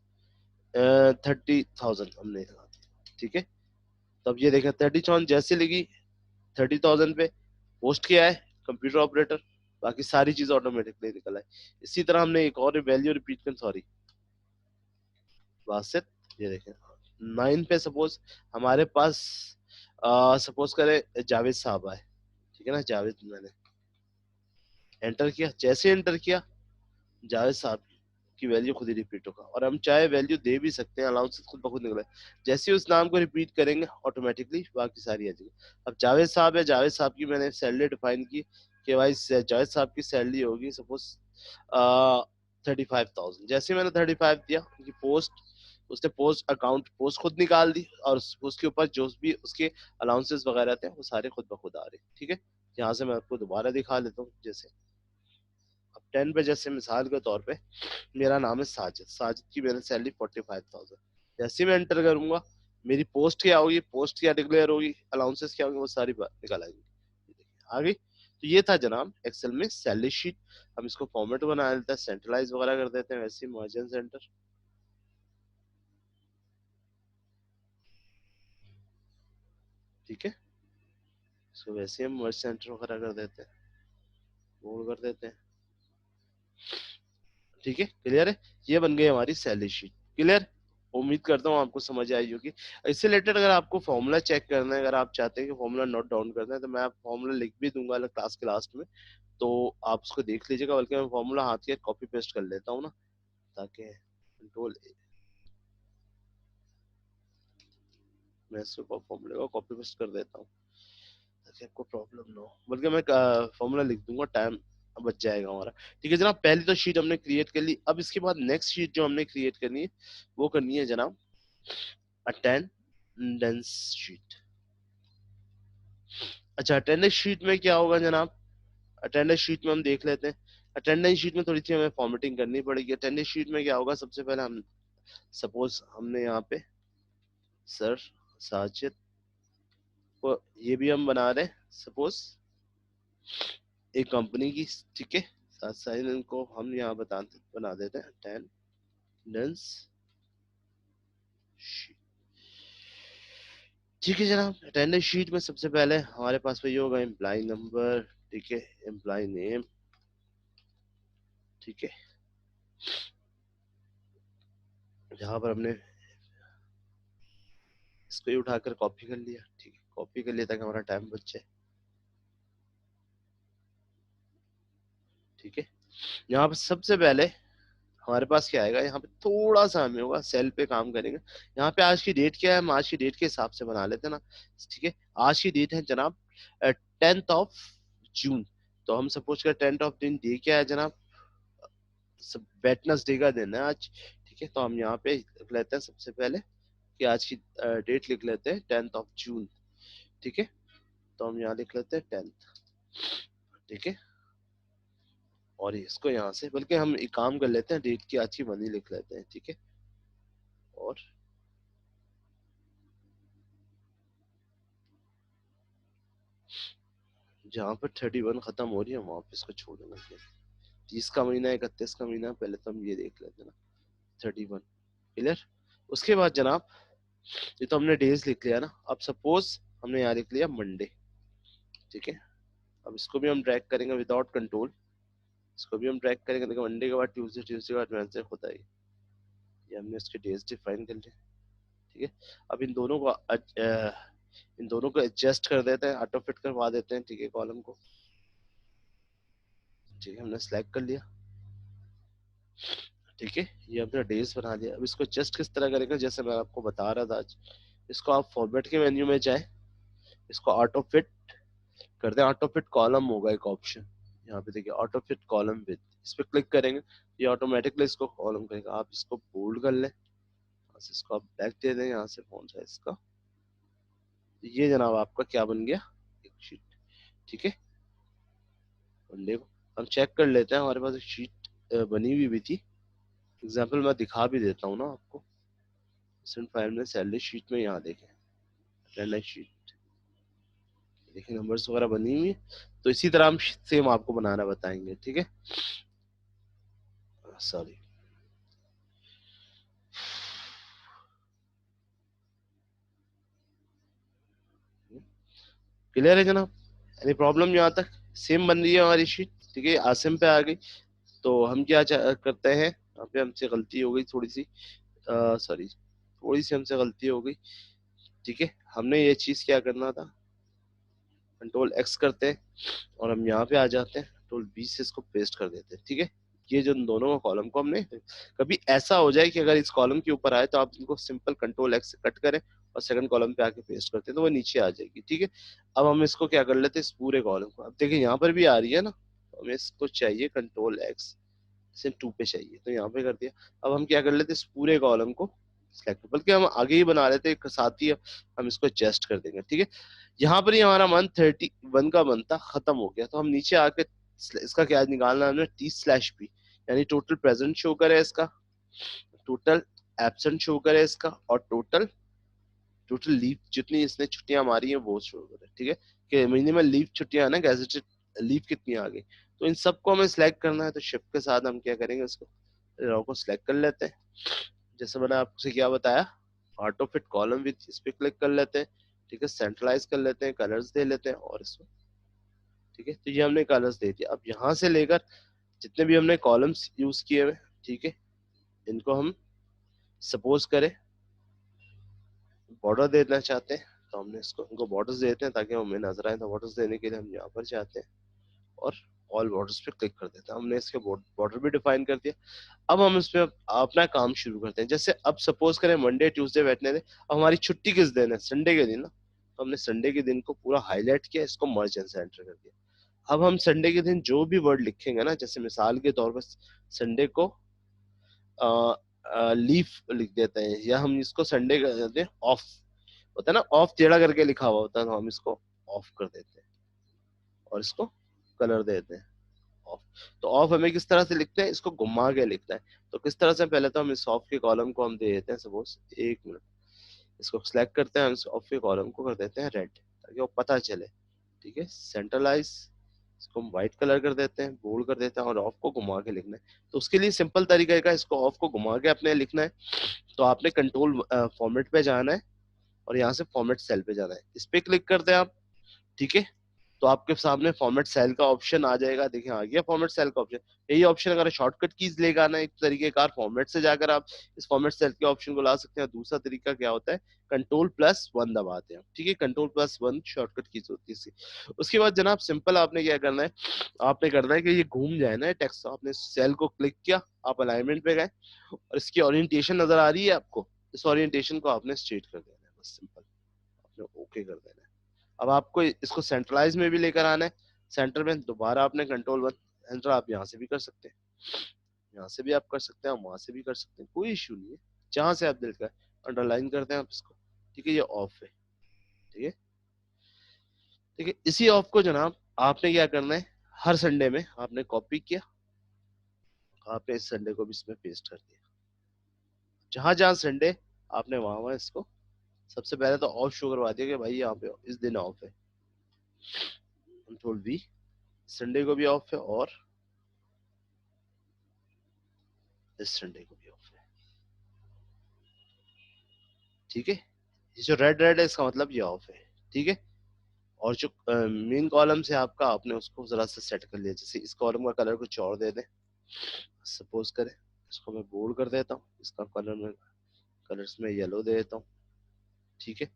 30,000 हमने लगा दी, ठीक है। तो अब ये देखें 30,000 जैसे लगी, 30,000 पे पोस्ट किया है कंप्यूटर ऑपरेटर, बाकी सारी चीज ऑटोमेटिकली निकल आई। इसी तरह हमने एक और वैल्यू रिपीट कर, सॉरी, वासित, ये देखें 9 पे सपोज हमारे पास सपोज करें जावेद साहब आए, ठीक है ना, जावेद, मैंने एंटर किया, जैसे एंटर किया जावेद साहब की वैल्यू खुद ही रिपीट होगा, और हम चाहे वैल्यू दे भी सकते हैं, अलाउंस खुद ब खुद निकला है। जैसे ही उस नाम को रिपीट करेंगे ऑटोमेटिकली बाकी सारी आ जाएगी। अब जावेद साहब है, जावेद साहब की मैंने सैलरी डिफाइन की कि भाई जावेद साहब की सैलरी होगी सपोज 35,000, जैसे मैंने 35 दिया, उनकी पोस्ट, उसने पोस्ट अकाउंट पोस्ट खुद निकाल दी, और उसके ऊपर जो भी उसके अलाउंसेस वगैरह थे वो सारे खुद ब खुद आ रहे, ठीक है। यहाँ से मैं आपको दोबारा दिखा लेता हूँ, जैसे अब 10 पे, जैसे मिसाल के तौर पे मेरा नाम है साजिद, साजिद की मैंने सैलरी 45,000, जैसे मैं एंटर करूंगा मेरी पोस्ट क्या होगी, पोस्ट क्या डिक्लेयर होगी, अलाउंसेस क्या होंगे, वो सारी बात निकल आएगी, आ गई। तो ये था जनाब एक्सेल में सैलरी शीट। हम इसको फॉर्मेट बना देते हैं, सेंट्रलाइज वगैरह कर देते हैं, वैसे मार्जिन सेंटर, ठीक है, इसको वैसे हम मर्ज सेंटर वगैरह कर देते हैं, बोल्ड कर देते हैं, ठीक है, क्लियर है। ये बन गई हमारी सैलरी शीट, क्लियर, उम्मीद करता हूँ आपको समझ आई होगी। इससे रिलेटेड अगर आपको फॉर्मूला चेक करना है, अगर आप चाहते हैं कि फॉर्मूला नोट डाउन करना है, तो मैं आप फॉर्मूला लिख भी दूंगा क्लास के लास्ट में, तो आप उसको देख लीजिएगा, बल्कि मैं फॉर्मूला हाथ के कॉपी पेस्ट कर लेता हूँ ना, ताकि कंट्रोल, मैं इसको फॉर्मूले को कॉपी पेस्ट कर देता हूँ ताकि आपको प्रॉब्लम ना हो, बल्कि मैं फॉर्मूला लिख दूंगा, टाइम बच जाएगा हमारा। ठीक है जनाब, पहली तो शीट हमने क्रिएट कर ली। अब इसके बाद नेक्स्ट शीट जो हमने क्रिएट करनी है वो करनी है जनाब अटेंडेंस शीट। अच्छा, अटेंडेंस शीट में क्या होगा जनाब, अटेंडेंस शीट में हम देख लेते हैं। अटेंडेंस शीट में थोड़ी सी हमें फॉर्मेटिंग करनी पड़ेगी। अटेंडेंस शीट में क्या होगा, सबसे पहले हम सपोज हमने यहाँ पे सर साजिद को ये भी हम बना रहे हैं सपोज एक कंपनी की, ठीक है, साथ साथ इनको हम यहाँ बना देते हैं अटेंडेंस शीट। ठीक है जनाब, अटेंडेंस शीट में सबसे पहले हमारे पास ये होगा एम्प्लॉय नंबर, ठीक है, एम्प्लॉय नेम, ठीक है, यहाँ पर हमने इसको ही उठाकर कॉपी कर लिया, ठीक है, कॉपी कर लिया ताकि हमारा टाइम बच जाए। ठीक है, यहाँ पे सबसे पहले हमारे पास क्या आएगा, यहाँ पे थोड़ा सा हमें होगा, सेल पे काम करेंगे। यहाँ पे आज की डेट क्या है, हम आज की डेट के हिसाब से बना लेते हैं ना। ठीक है, आज की डेट है जनाब 10 जून। तो हम सपोज कर 10 जून डे क्या है जनाब, वेटनेसडे का दिन है आज। ठीक है, तो हम यहाँ पे लिख लेते हैं सबसे पहले कि आज की डेट लिख लेते हैं 10 जून। ठीक है, तो हम यहाँ लिख लेते हैं 10। ठीक है, और इसको यहाँ से, बल्कि हम एक काम कर लेते हैं, डेट की आज की बनी लिख लेते हैं। ठीक है, और जहाँ पर 31 खत्म हो रही है वहां पे इसको छोड़ देना चाहिए। 30 का महीना, 31 का महीना, पहले तो हम ये देख लेते हैं ना, 31। क्लियर। उसके बाद जनाब, ये तो हमने डेज लिख लिया ना, अब सपोज हमने यहाँ लिख लिया मंडे। ठीक है, अब इसको भी हम ड्रैग करेंगे विदाउट कंट्रोल, इसको भी हम ड्रैग करेंगे। देखो मंडे के बाद ट्यूसडे, ट्यूसडे के बाद वेडनेसडे होता है, ये हमने इसके डेज डिफाइन कर लिए। ठीक है, अब इन दोनों को एडजस्ट कर देते हैं, ऑटो फिट करवा देते हैं। ठीक है, कॉलम को, ठीक है, हमने सेलेक्ट कर लिया। ठीक है, ये हमने डेज बना लिया। अब इसको जस्ट किस तरह करेंगे, जैसे मैं आपको बता रहा था आज, इसको आप फॉर्मेट के मेन्यू में जाए, इसको ऑटो फिट कर दें। ऑटो फिट कॉलम होगा एक ऑप्शन, यहाँ पे देखिए ऑटो फिट कॉलम विद, इस पे क्लिक करेंगे, ये ऑटोमेटिकली इसको कॉलम करेगा। आप इसको बोल्ड कर लें, इसको आप बैक दे दें यहाँ से फोन साइज का। ये जनाब आपका क्या बन गया, एक शीट। ठीक है, मंडे को हम चेक कर लेते हैं, हमारे पास एक शीट बनी हुई भी थी। एग्जाम्पल मैं दिखा भी देता हूँ ना आपको, रिसेंट फाइल में सैलरी शीट में, यहाँ देखें अटेंडेंस शीट, देखिए नंबर्स वगैरह बनी हुई है। तो इसी तरह हम सेम आपको बनाना बताएंगे। ठीक है, सॉरी। क्लियर है जनाब, एनी प्रॉब्लम यहाँ तक? सेम बन रही है हमारी शीट। ठीक है, आसिम पे आ गई। तो हम क्या करते हैं, यहाँ पे हमसे गलती हो गई थोड़ी सी, सॉरी, थोड़ी सी हमसे गलती हो गई। ठीक है, हमने ये चीज क्या करना था, कंट्रोल एक्स करते हैं और हम यहाँ पे आ जाते हैं, कंट्रोल बी से इसको पेस्ट कर देते हैं। ठीक है, ये जो इन दोनों का कॉलम को हमने, कभी ऐसा हो जाए कि अगर इस कॉलम के ऊपर आए तो आप इनको सिंपल कंट्रोल एक्स से कट करें और सेकंड कॉलम पे आके पेस्ट करते हैं तो वो नीचे आ जाएगी। ठीक है, अब हम इसको क्या कर लेते हैं, इस पूरे कॉलम को, अब देखिए यहाँ पर भी आ रही है ना, तो हमें इसको चाहिए कंट्रोल एक्स, सिर्फ 2 पे चाहिए तो यहाँ पे कर दिया। अब हम क्या कर लेते हैं, इस पूरे कॉलम को सिलेक्ट, बल्कि हम आगे ही बना लेते हैं, साथ ही हम इसको एडजस्ट कर देंगे। ठीक है, यहाँ पर ही हमारा मंथ 31 का मंथ था, खत्म हो गया। तो हम नीचे आके इसका क्या निकालना है हमें, T/P, यानी टोटल प्रेजेंट शो करे इसका, टोटल एब्सेंट शो करे इसका, और टोटल टोटल लीव जितनी इसने छुट्टियां मारी हैं वो शो करे। ठीक है, कि महीने में लीव छुट्टियां ना, गैजेटेड लीव कितनी आ गई, तो इन सबको हमें सिलेक्ट करना है। तो शिफ्ट के साथ हम क्या करेंगे, इसको रो को सिलेक्ट कर लेते हैं, जैसे मैंने आपसे क्या बताया, ऑटो फिट कॉलम विद, इस पे क्लिक कर लेते हैं। ठीक है, सेंट्रलाइज कर लेते हैं, कलर्स दे लेते हैं और इसको, ठीक है, तो ये हमने कलर्स दे दिया। अब यहाँ से लेकर जितने भी हमने कॉलम्स यूज किए हुए, ठीक है, इनको हम सपोज करें बॉर्डर देना चाहते हैं, तो हमने इसको इनको बॉर्डर्स देते हैं ताकि हमें नजर आए। तो बॉर्डर्स देने के लिए हम यहाँ पर जाते हैं और ऑल बॉर्डर्स पे क्लिक कर देते हैं। हमने इसके बॉर्डर भी डिफाइन कर दिया। अब हम इसमें अपना काम शुरू करते हैं। जैसे अब सपोज करें मंडे ट्यूसडे वेडनेसडे, अब हमारी छुट्टी किस दिन है, संडे के दिन ना, तो हमने संडे के दिन को पूरा हाईलाइट किया, इसको मर्ज एंड सेंटर कर दिया। अब हम संडे के दिन जो भी वर्ड लिखेंगे ना, जैसे मिसाल के तौर पर संडे को लीफ लिख देते हैं, या हम इसको संडे कर देते हैं ऑफ, होता है ना ऑफ टेढ़ा करके लिखा हुआ होता है, तो हम इसको ऑफ कर देते हैं और इसको कलर देते हैं ऑफ। तो ऑफ हमें किस तरह से लिखते हैं, इसको घुमा के लिखना है। तो किस तरह से, पहले तो हम इस ऑफ के कॉलम को हम दे देते हैं, सपोज 1 मिनट, इसको सिलेक्ट करते हैं, हम इस ऑफ के कॉलम को कर देते हैं रेड, ताकि वो पता चले। ठीक है, सेंट्रलाइज, इसको हम व्हाइट कलर कर देते हैं, बोल्ड कर देते हैं, और ऑफ को घुमा के लिखना है। तो उसके लिए सिंपल तरीका का, इसको ऑफ को घुमा के अपने लिखना है। तो आपने कंट्रोल फॉर्मेट पे जाना है और यहाँ से फॉर्मेट सेल पे जाना है, इस पे क्लिक करते हैं आप। ठीक है, तो आपके सामने फॉर्मेट सेल का ऑप्शन आ जाएगा। देखिए आ गया फॉर्मेट सेल का ऑप्शन। यही ऑप्शन अगर शॉर्टकट कीज लेकर आना है एक तरीके कार फॉर्मेट से जाकर आप इस फॉर्मेट सेल के ऑप्शन को ला सकते हैं। दूसरा तरीका क्या होता है, कंट्रोल+1 दबाते हैं, ठीक है, कंट्रोल+1 शॉर्टकट कीज होती है इसकी। उसके बाद जनाब सिंपल आपने क्या करना है, आपने करना है कि ये घूम जाए ना टेक्स्ट, आपने सेल को क्लिक किया, आप अलाइनमेंट पे गए और इसकी ओरिएंटेशन नजर आ रही है आपको, इस ओरिएंटेशन को आपने स्ट्रेट कर देना है, बस सिंपल आपने ओके कर देना है। अब आपको इसको सेंट्रलाइज में भी लेकर आना है, सेंटर में दोबारा आपने कंट्रोल+1 एंटर, आप यहाँ से भी कर सकते हैं, यहाँ से भी आप कर सकते हैं, वहां से भी कर सकते हैं, कोई इश्यू नहीं है, जहां से आप दिल का अंडरलाइन करते हैं आप इसको, ठीक है, ये ऑफ है, ठीक है, ठीक है। इसी ऑफ को जनाब आपने क्या करना है, हर संडे में आपने कॉपी किया, आपने इस संडे को भी इसमें पेस्ट कर दिया, जहां जहां संडे आपने वहां वहां इसको सबसे पहले तो ऑफ शो करवा दिया कि भाई यहाँ पे इस दिन ऑफ है, कंट्रोल+V, संडे को भी ऑफ है और इस संडे को भी ऑफ है, ठीक है। ये जो रेड रेड है इसका मतलब ये ऑफ है, ठीक है। और जो मेन कॉलम से आपका आपने उसको जरा सा सेट कर लिया, जैसे इस कॉलम का कलर कुछ और दे दें, सपोज करें इसको मैं बोल्ड कर देता हूँ, इसका कलर में कलर्स में येलो दे देता हूँ, ठीक है,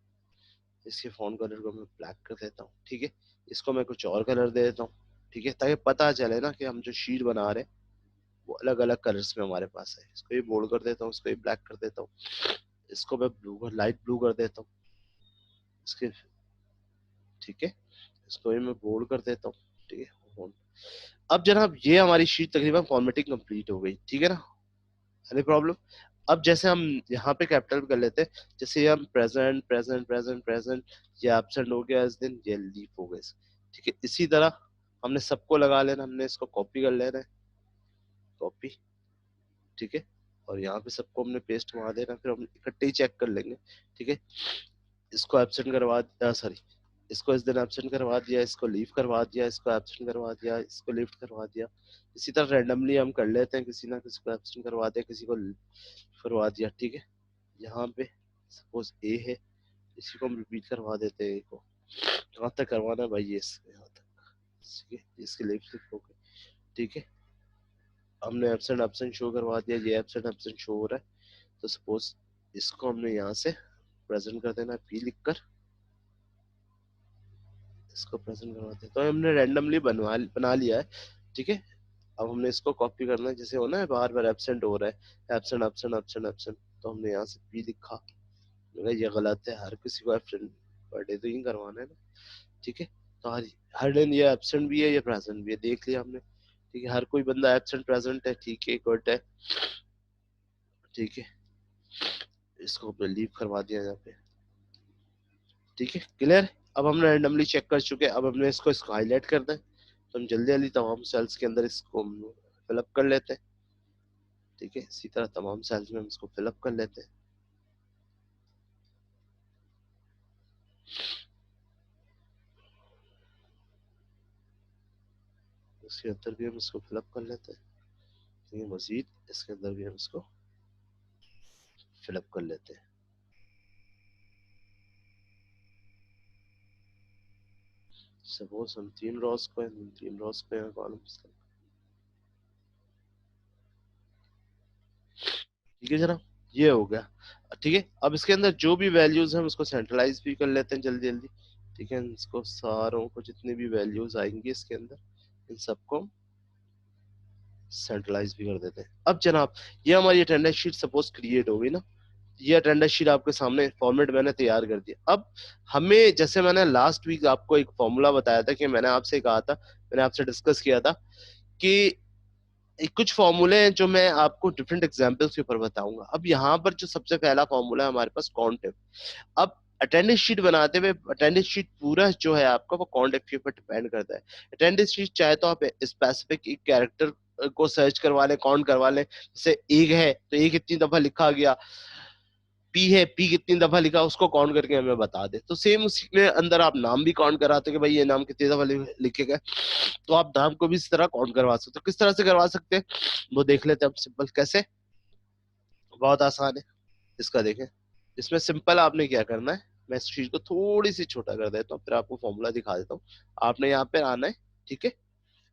इसके फॉन्ट कलर को मैं ब्लैक कर देता हूँ, ठीक है, इसको मैं कुछ और कलर दे देता हूँ, ठीक है, ताकि पता चले ना कि हम जो शीट बना रहे हैं वो अलग अलग कलर्स में हमारे पास है। इसको ये बोल्ड कर देता हूँ, इसको ये ब्लैक कर देता हूँ, इसको मैं ब्लू लाइट ब्लू कर देता हूँ इसके, ठीक है, इसको ये मैं बोल्ड कर देता हूँ, ठीक है। अब जनाब ये हमारी शीट तकरीबन फॉर्मेटिंग कंप्लीट हो गई, ठीक है ना, एनी प्रॉब्लम। अब जैसे हम यहाँ पे कैपिटल कर लेते हैं, जैसे हम प्रेजेंट प्रेजेंट प्रेजेंट प्रेजेंट, ये एब्सेंट हो गया इस दिन, ये लीव हो गए, ठीक है। इसी तरह हमने सबको लगा लेना, हमने इसको कॉपी कर लेना है, कॉपी, ठीक है, और यहाँ पे सबको हमने पेस्ट मार देना, फिर हम इकट्ठे ही चेक कर लेंगे, ठीक है। इसको एब्सेंट करवा, सॉरी, इसको इस दिन एब्सेंट करवा दिया, इसको लीव करवा दिया, इसको एब्सेंट करवा दिया, इसको लिफ्ट करवा दिया। इसी तरह रैंडमली हम कर लेते हैं, किसी ना किसी को एब्सेंट करवा दिया, किसी को करवा दिया, ठीक है। यहाँ पे सपोज ए है, इसी को हम रिपीट करवा देते हैं, ए को कहाँ तक करवाना है भाई, ये यहाँ तक, ठीक है, इसके लिफ्ट हो गए, ठीक है। हमने एब्सेंट एब्सेंट शो करवा दिया, ये एब्सेंट एब्सेंट शो हो रहा है, तो सपोज इसको हमने यहाँ से प्रेजेंट कर देना पी लिखकर, इसको प्रेजेंट करवाते हैं, तो हमने रैंडमली बना लिया है, ठीक है। अब हमने इसको कॉपी करना है, जैसे होना है बार बार एब्सेंट हो रहा है, एब्सेंट एब्सेंट एब्सेंट एब्सेंट, तो हमने यहाँ से पी लिखा, ये गलत है, हर किसी को एब्सेंट बर्थडे तो ही करवाना है ना, ठीक है। तो हर दिन ये एब्सेंट भी है, ये प्रेजेंट भी है, देख लिया हमने, ठीक है, हर कोई बंदा एब्सेंट प्रेजेंट है, ठीक है, गुड है, ठीक है। इसको हमने लीव करवा दिया यहाँ पे, ठीक है, क्लियर। अब हमने रैंडमली चेक कर चुके हैं, अब हमने इसको हाईलाइट करना है, तो हम जल्दी जल्दी तमाम सेल्स के अंदर इसको फिलअप कर लेते हैं, ठीक है, इसी तरह तमाम सेल्स में हम इसको फिलअप कर लेते हैं, इसके अंदर भी हम इसको फिलअप कर लेते हैं, ठीक है, मजीद इसके अंदर भी हम इसको फिलअप कर लेते हैं। सपोज हम 3 रोज को 3 रोज को यहाँ कॉलम्स, ठीक है जनाब, ये हो गया, ठीक है। अब इसके अंदर जो भी वैल्यूज हैं उसको सेंट्रलाइज भी कर लेते हैं जल्दी जल्दी, ठीक है, इसको सारों को जितने भी वैल्यूज आएंगी इसके अंदर इन सबको सेंट्रलाइज भी कर देते हैं। अब जनाब ये हमारी अटेंडेंस शीट सपोज क्रिएट हो गई ना, ये अटेंडेंस शीट आपके सामने फॉर्मेट मैंने तैयार कर दिया। अब हमें, जैसे मैंने लास्ट वीक आपको एक फॉर्मूला बताया था, कि मैंने आपसे कहा था, मैंने आपसे डिस्कस किया था कि कुछ फॉर्मूले हैं जो मैं आपको डिफरेंट एग्जांपल्स के ऊपर बताऊंगा। अब यहाँ पर जो सबसे पहला फॉर्मूला है हमारे पास काउंट है। अब अटेंडेंस शीट बनाते हुए अटेंडेंस शीट पूरा जो है आपका वो काउंट के ऊपर डिपेंड करता है। अटेंडेंस शीट चाहे तो आप स्पेसिफिक एक कैरेक्टर को सर्च करवा लें, काउंट करवा लें, जैसे एक है तो एक कितनी दफा लिखा गया, पी है पी कितनी दफा लिखा, उसको काउंट करके हमें बता दे। तो सेम उसी के अंदर आप नाम भी काउंट कराते कि भाई ये नाम कितनी दफा लिखे गए, तो आप नाम को भी इस तरह काउंट करवा सकते हो। किस तरह से करवा सकते हैं वो देख लेते हैं। अब सिंपल कैसे, बहुत आसान है, इसका देखें। इसमें सिंपल आपने क्या करना है, मैं इस चीज को थोड़ी सी छोटा कर देता हूँ, फिर आपको फॉर्मूला दिखा देता हूँ। आपने यहाँ पे आना है, ठीक है,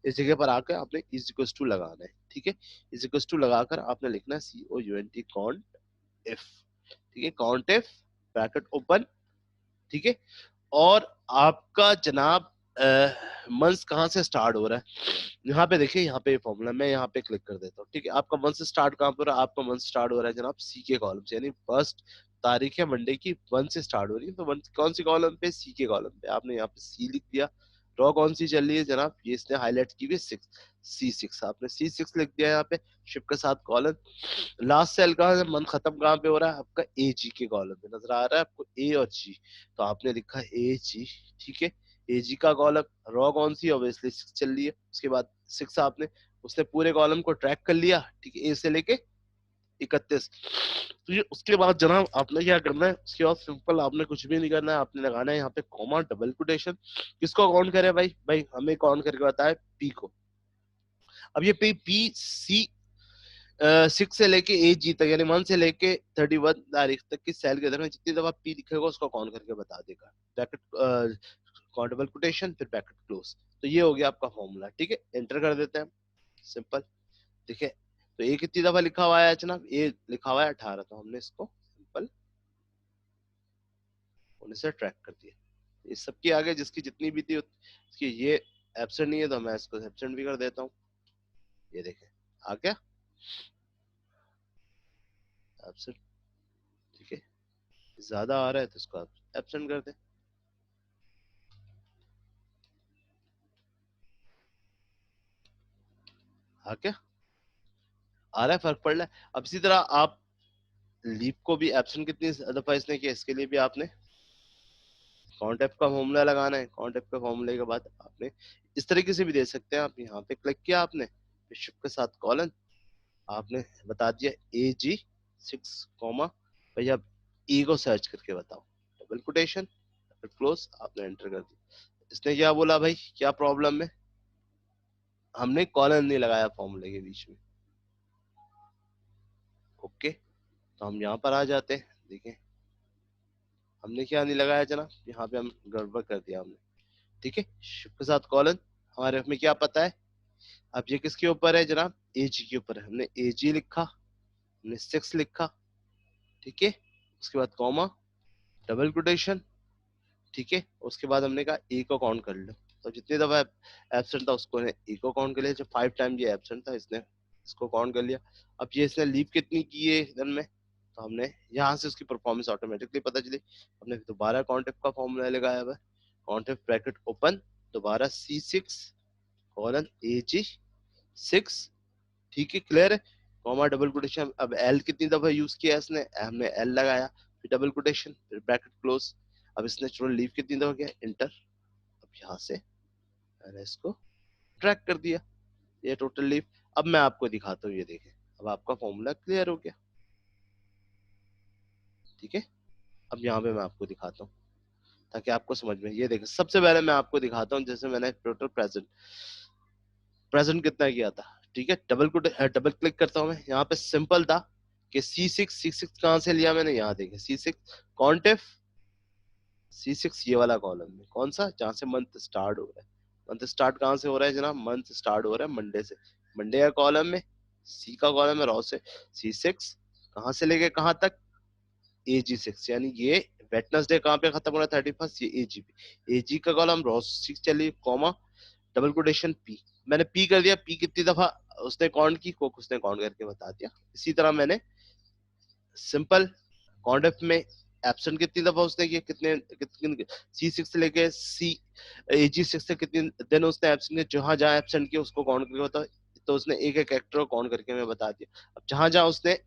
इस जगह पर आकर आपने इज इक्वल टू लगाना है, ठीक है, इज इक्वल टू लगाकर आपने लिखना है COUNT कॉन्ट इफ, ठीक है, कॉन्ट इफ ब्रैकेट ओपन, ठीक है, और आपका जनाब मंथ कहाँ से स्टार्ट हो रहा है, यहाँ पे देखिए, यहाँ पे फॉर्मूला, मैं यहाँ पे क्लिक कर देता हूँ, ठीक है, आपका मंथ स्टार्ट कहाँ पर, आपका मंथ स्टार्ट हो रहा है जनाब सी के कॉलम से, यानी फर्स्ट तारीख है मंडे की, वन से स्टार्ट हो रही है, तो वन कौन सी कॉलम पे, सी के कॉलम पे, आपने यहाँ पे सी लिख दिया। रॉ कौन सी चल रही है जनाब, ये इसने हाईलाइट की हुई सिक्स, C6, आपने C6 लिख दिया यहाँ पे शिफ्ट के साथ कॉलम। लास्ट सेल कहाँ है, मंथ खत्म कहाँ पे हो रहा है आपका AG के कॉलम पे नजर आ रहा है आपको, A और G, तो आपने लिखा AG, ठीक है, AG का कॉलम, रॉ कौन सी, ऑब्वियसली 6 चल रही है, उसके बाद 6 आपने, उसने पूरे कॉलम को ट्रैक कर लिया, ठीक है, A से लेके 31, तो ये उसके बाद जनाब आपने क्या करना है, उसके बाद सिंपल आपने कुछ भी नहीं करना है, आपने लगाना है यहाँ पे कॉमा डबल कोटेशन, किसको काउंट करे भाई, हमें काउंट करके बताए P को। अब ये P C 6 से लेके AG तक, यानी 1 से लेके 31 तारीख तक की सेल के दरमियान जितनी दफा P दिखेगा उसको काउंट करके बता देगा, ब्रैकेट काउंटेबल कोटेशन फिर ब्रैकेट क्लोज। तो ये हो गया आपका फॉर्मूला, ठीक है, एंटर कर देते हैं, सिंपल, ठीक है। तो ए कितनी दफा लिखा हुआ है जनाब, ए लिखा हुआ है 18, तो हमने इसको सिंपल उन्हें से ट्रैक कर दिया, ये सबकी आगे जिसकी जितनी भी थी उसकी, ये एब्सेंट नहीं है तो मैं इसको एब्सेंट भी कर देता हूँ, ये देखें आ गया एब्सेंट, ठीक है, ज्यादा आ रहा है तो इसको आप एब्सेंट कर दें, आ गया, आ रहा है, फर्क पड़ रहा है। अब इसी तरह आप लीप को भी एब्सेंट कितनी दफा इसने किया, इसके लिए भी आपने काउंट एफ का फॉर्मूला लगाना है, काउंट एफ के फॉर्मूले के बाद आपने इस तरीके से भी दे सकते हैं, आप यहाँ पे क्लिक किया आपने, शिफ्ट के साथ कॉलन, आपने बता दिया AG 6 कॉमा, भैया अब ई को सर्च करके बताओ, डबल कोटेशन क्लोज, आपने एंटर कर दिया। इसने क्या बोला भाई, क्या प्रॉब्लम है, हमने कॉलन नहीं लगाया फॉर्मूले के बीच में, ओके, तो हम यहाँ पर आ जाते हैं, देखें हमने क्या नहीं लगाया जनाब, यहाँ पे हम गड़बड़ कर दिया हमने, ठीक है, शिफ्ट के साथ कॉलन, हमारे हमें क्या पता है, अब ये किसके ऊपर है जनाब, एजी के ऊपर है, हमने एजी लिखा, हमने 6 लिखा, ठीक है, उसके बाद कॉमा डबल कोटेशन, ठीक है, उसके बाद हमने कहा ए को काउंट कर लो, तो जितनी दफा एब्सेंट था उसको ए को काउंट कर लिया, जब 5 टाइम ये एब्सेंट था इसने इसको काउंट कर लिया। अब ये इसने लीव कितनी की है दिन में, तो हमने यहाँ से उसकी परफॉर्मेंस ऑटोमेटिकली पता चली, हमने दोबारा काउंट का फॉर्मूला लगाया हुआ, काउंट ब्रैकेट ओपन, दोबारा C6 कॉलन AG 6, ठीक है, क्लियर है, कॉमा डबल कोटेशन, अब एल कितनी दफा यूज किया इसने, हमने एल लगाया, फिर डबल कोटेशन, फिर ब्रैकेट क्लोज, अब इसने चलो लीव कितनी दफा किया, इंटर, अब यहाँ से मैंने इसको ट्रैक कर दिया, ये टोटल लीव। अब मैं आपको दिखाता हूँ, ये देखें, अब आपका फॉर्मूला क्लियर हो गया, ठीक है, अब यहाँ पे मैं आपको दिखाता हूँ ताकि आपको समझ में, ये देखें, सबसे पहले मैं आपको दिखाता हूँ, जैसे मैंने टोटल प्रेजेंट प्रेजेंट कितना किया था, ठीक है, डबल क्लिक करता हूँ मैं, यहाँ पे सिंपल था कि C6 कहाँ से लिया मैंने, यहाँ देखें C6 कॉन्टेफ C6, ये वाला कॉलम में कौन सा, जहाँ से मंथ स्टार्ट हो रहा है, मंथ स्टार्ट कहाँ से हो रहा है जनाब, मंथ स्टार्ट हो रहा है मंडे से, मंडे का कॉलम में, सी का कॉलम है रॉ से, C6 कहाँ से लेके कहाँ तक, AG 6, यानी ये वेटनेसडे कहाँ पे खत्म हो रहा है 31, ये AG पे, AG का कॉलम रॉ 6 चलिए, कॉमा डबल कोटेशन P, मैंने P कर दिया, P कितनी दफा उसने काउंट की, कोक उसने काउंट करके बता दिया। इसी तरह मैंने सिंपल कॉन्डेप में एब्सेंट कितनी दफा उसने किया, कितने कितने C6 से लेके AG 6 से कितने दिन उसने एब्सेंट किया, जहां जहां एब्सेंट किया उसको काउंट करके बता, तो उसने एक एक एक्टर को काउंट करके मैं बता दिया। अब जहां जहां उसने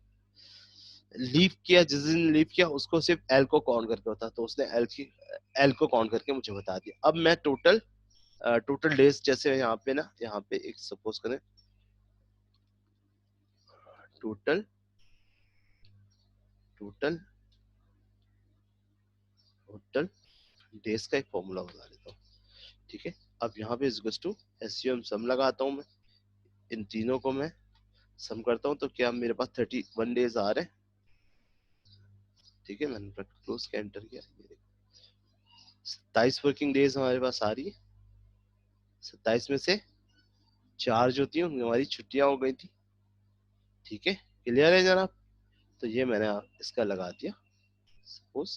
लीव किया, जिस दिन लीव किया उसको सिर्फ एल को काउंट करके बता, तो उसने एल को काउंट करके मुझे बता दिया। अब मैं टोटल डेज, जैसे यहाँ पे ना, यहाँ पे एक सपोज करें टोटल टोटल टोटल डेज का एक फॉर्मूला बता देता हूँ, ठीक है, अब यहाँ पे इज टू एसयूएम सम लगाता हूँ मैं, इन तीनों को मैं सम करता हूँ, तो क्या मेरे पास 31 डेज आ रहे हैं, ठीक है, मैंने क्लोज के एंटर किया, 27 वर्किंग डेज हमारे पास आ रही है, 27 में से 4 जो थी उनकी हमारी छुट्टियां हो गई थी। ठीक है, क्लियर है जनाब? तो ये मैंने इसका लगा दिया। सपोज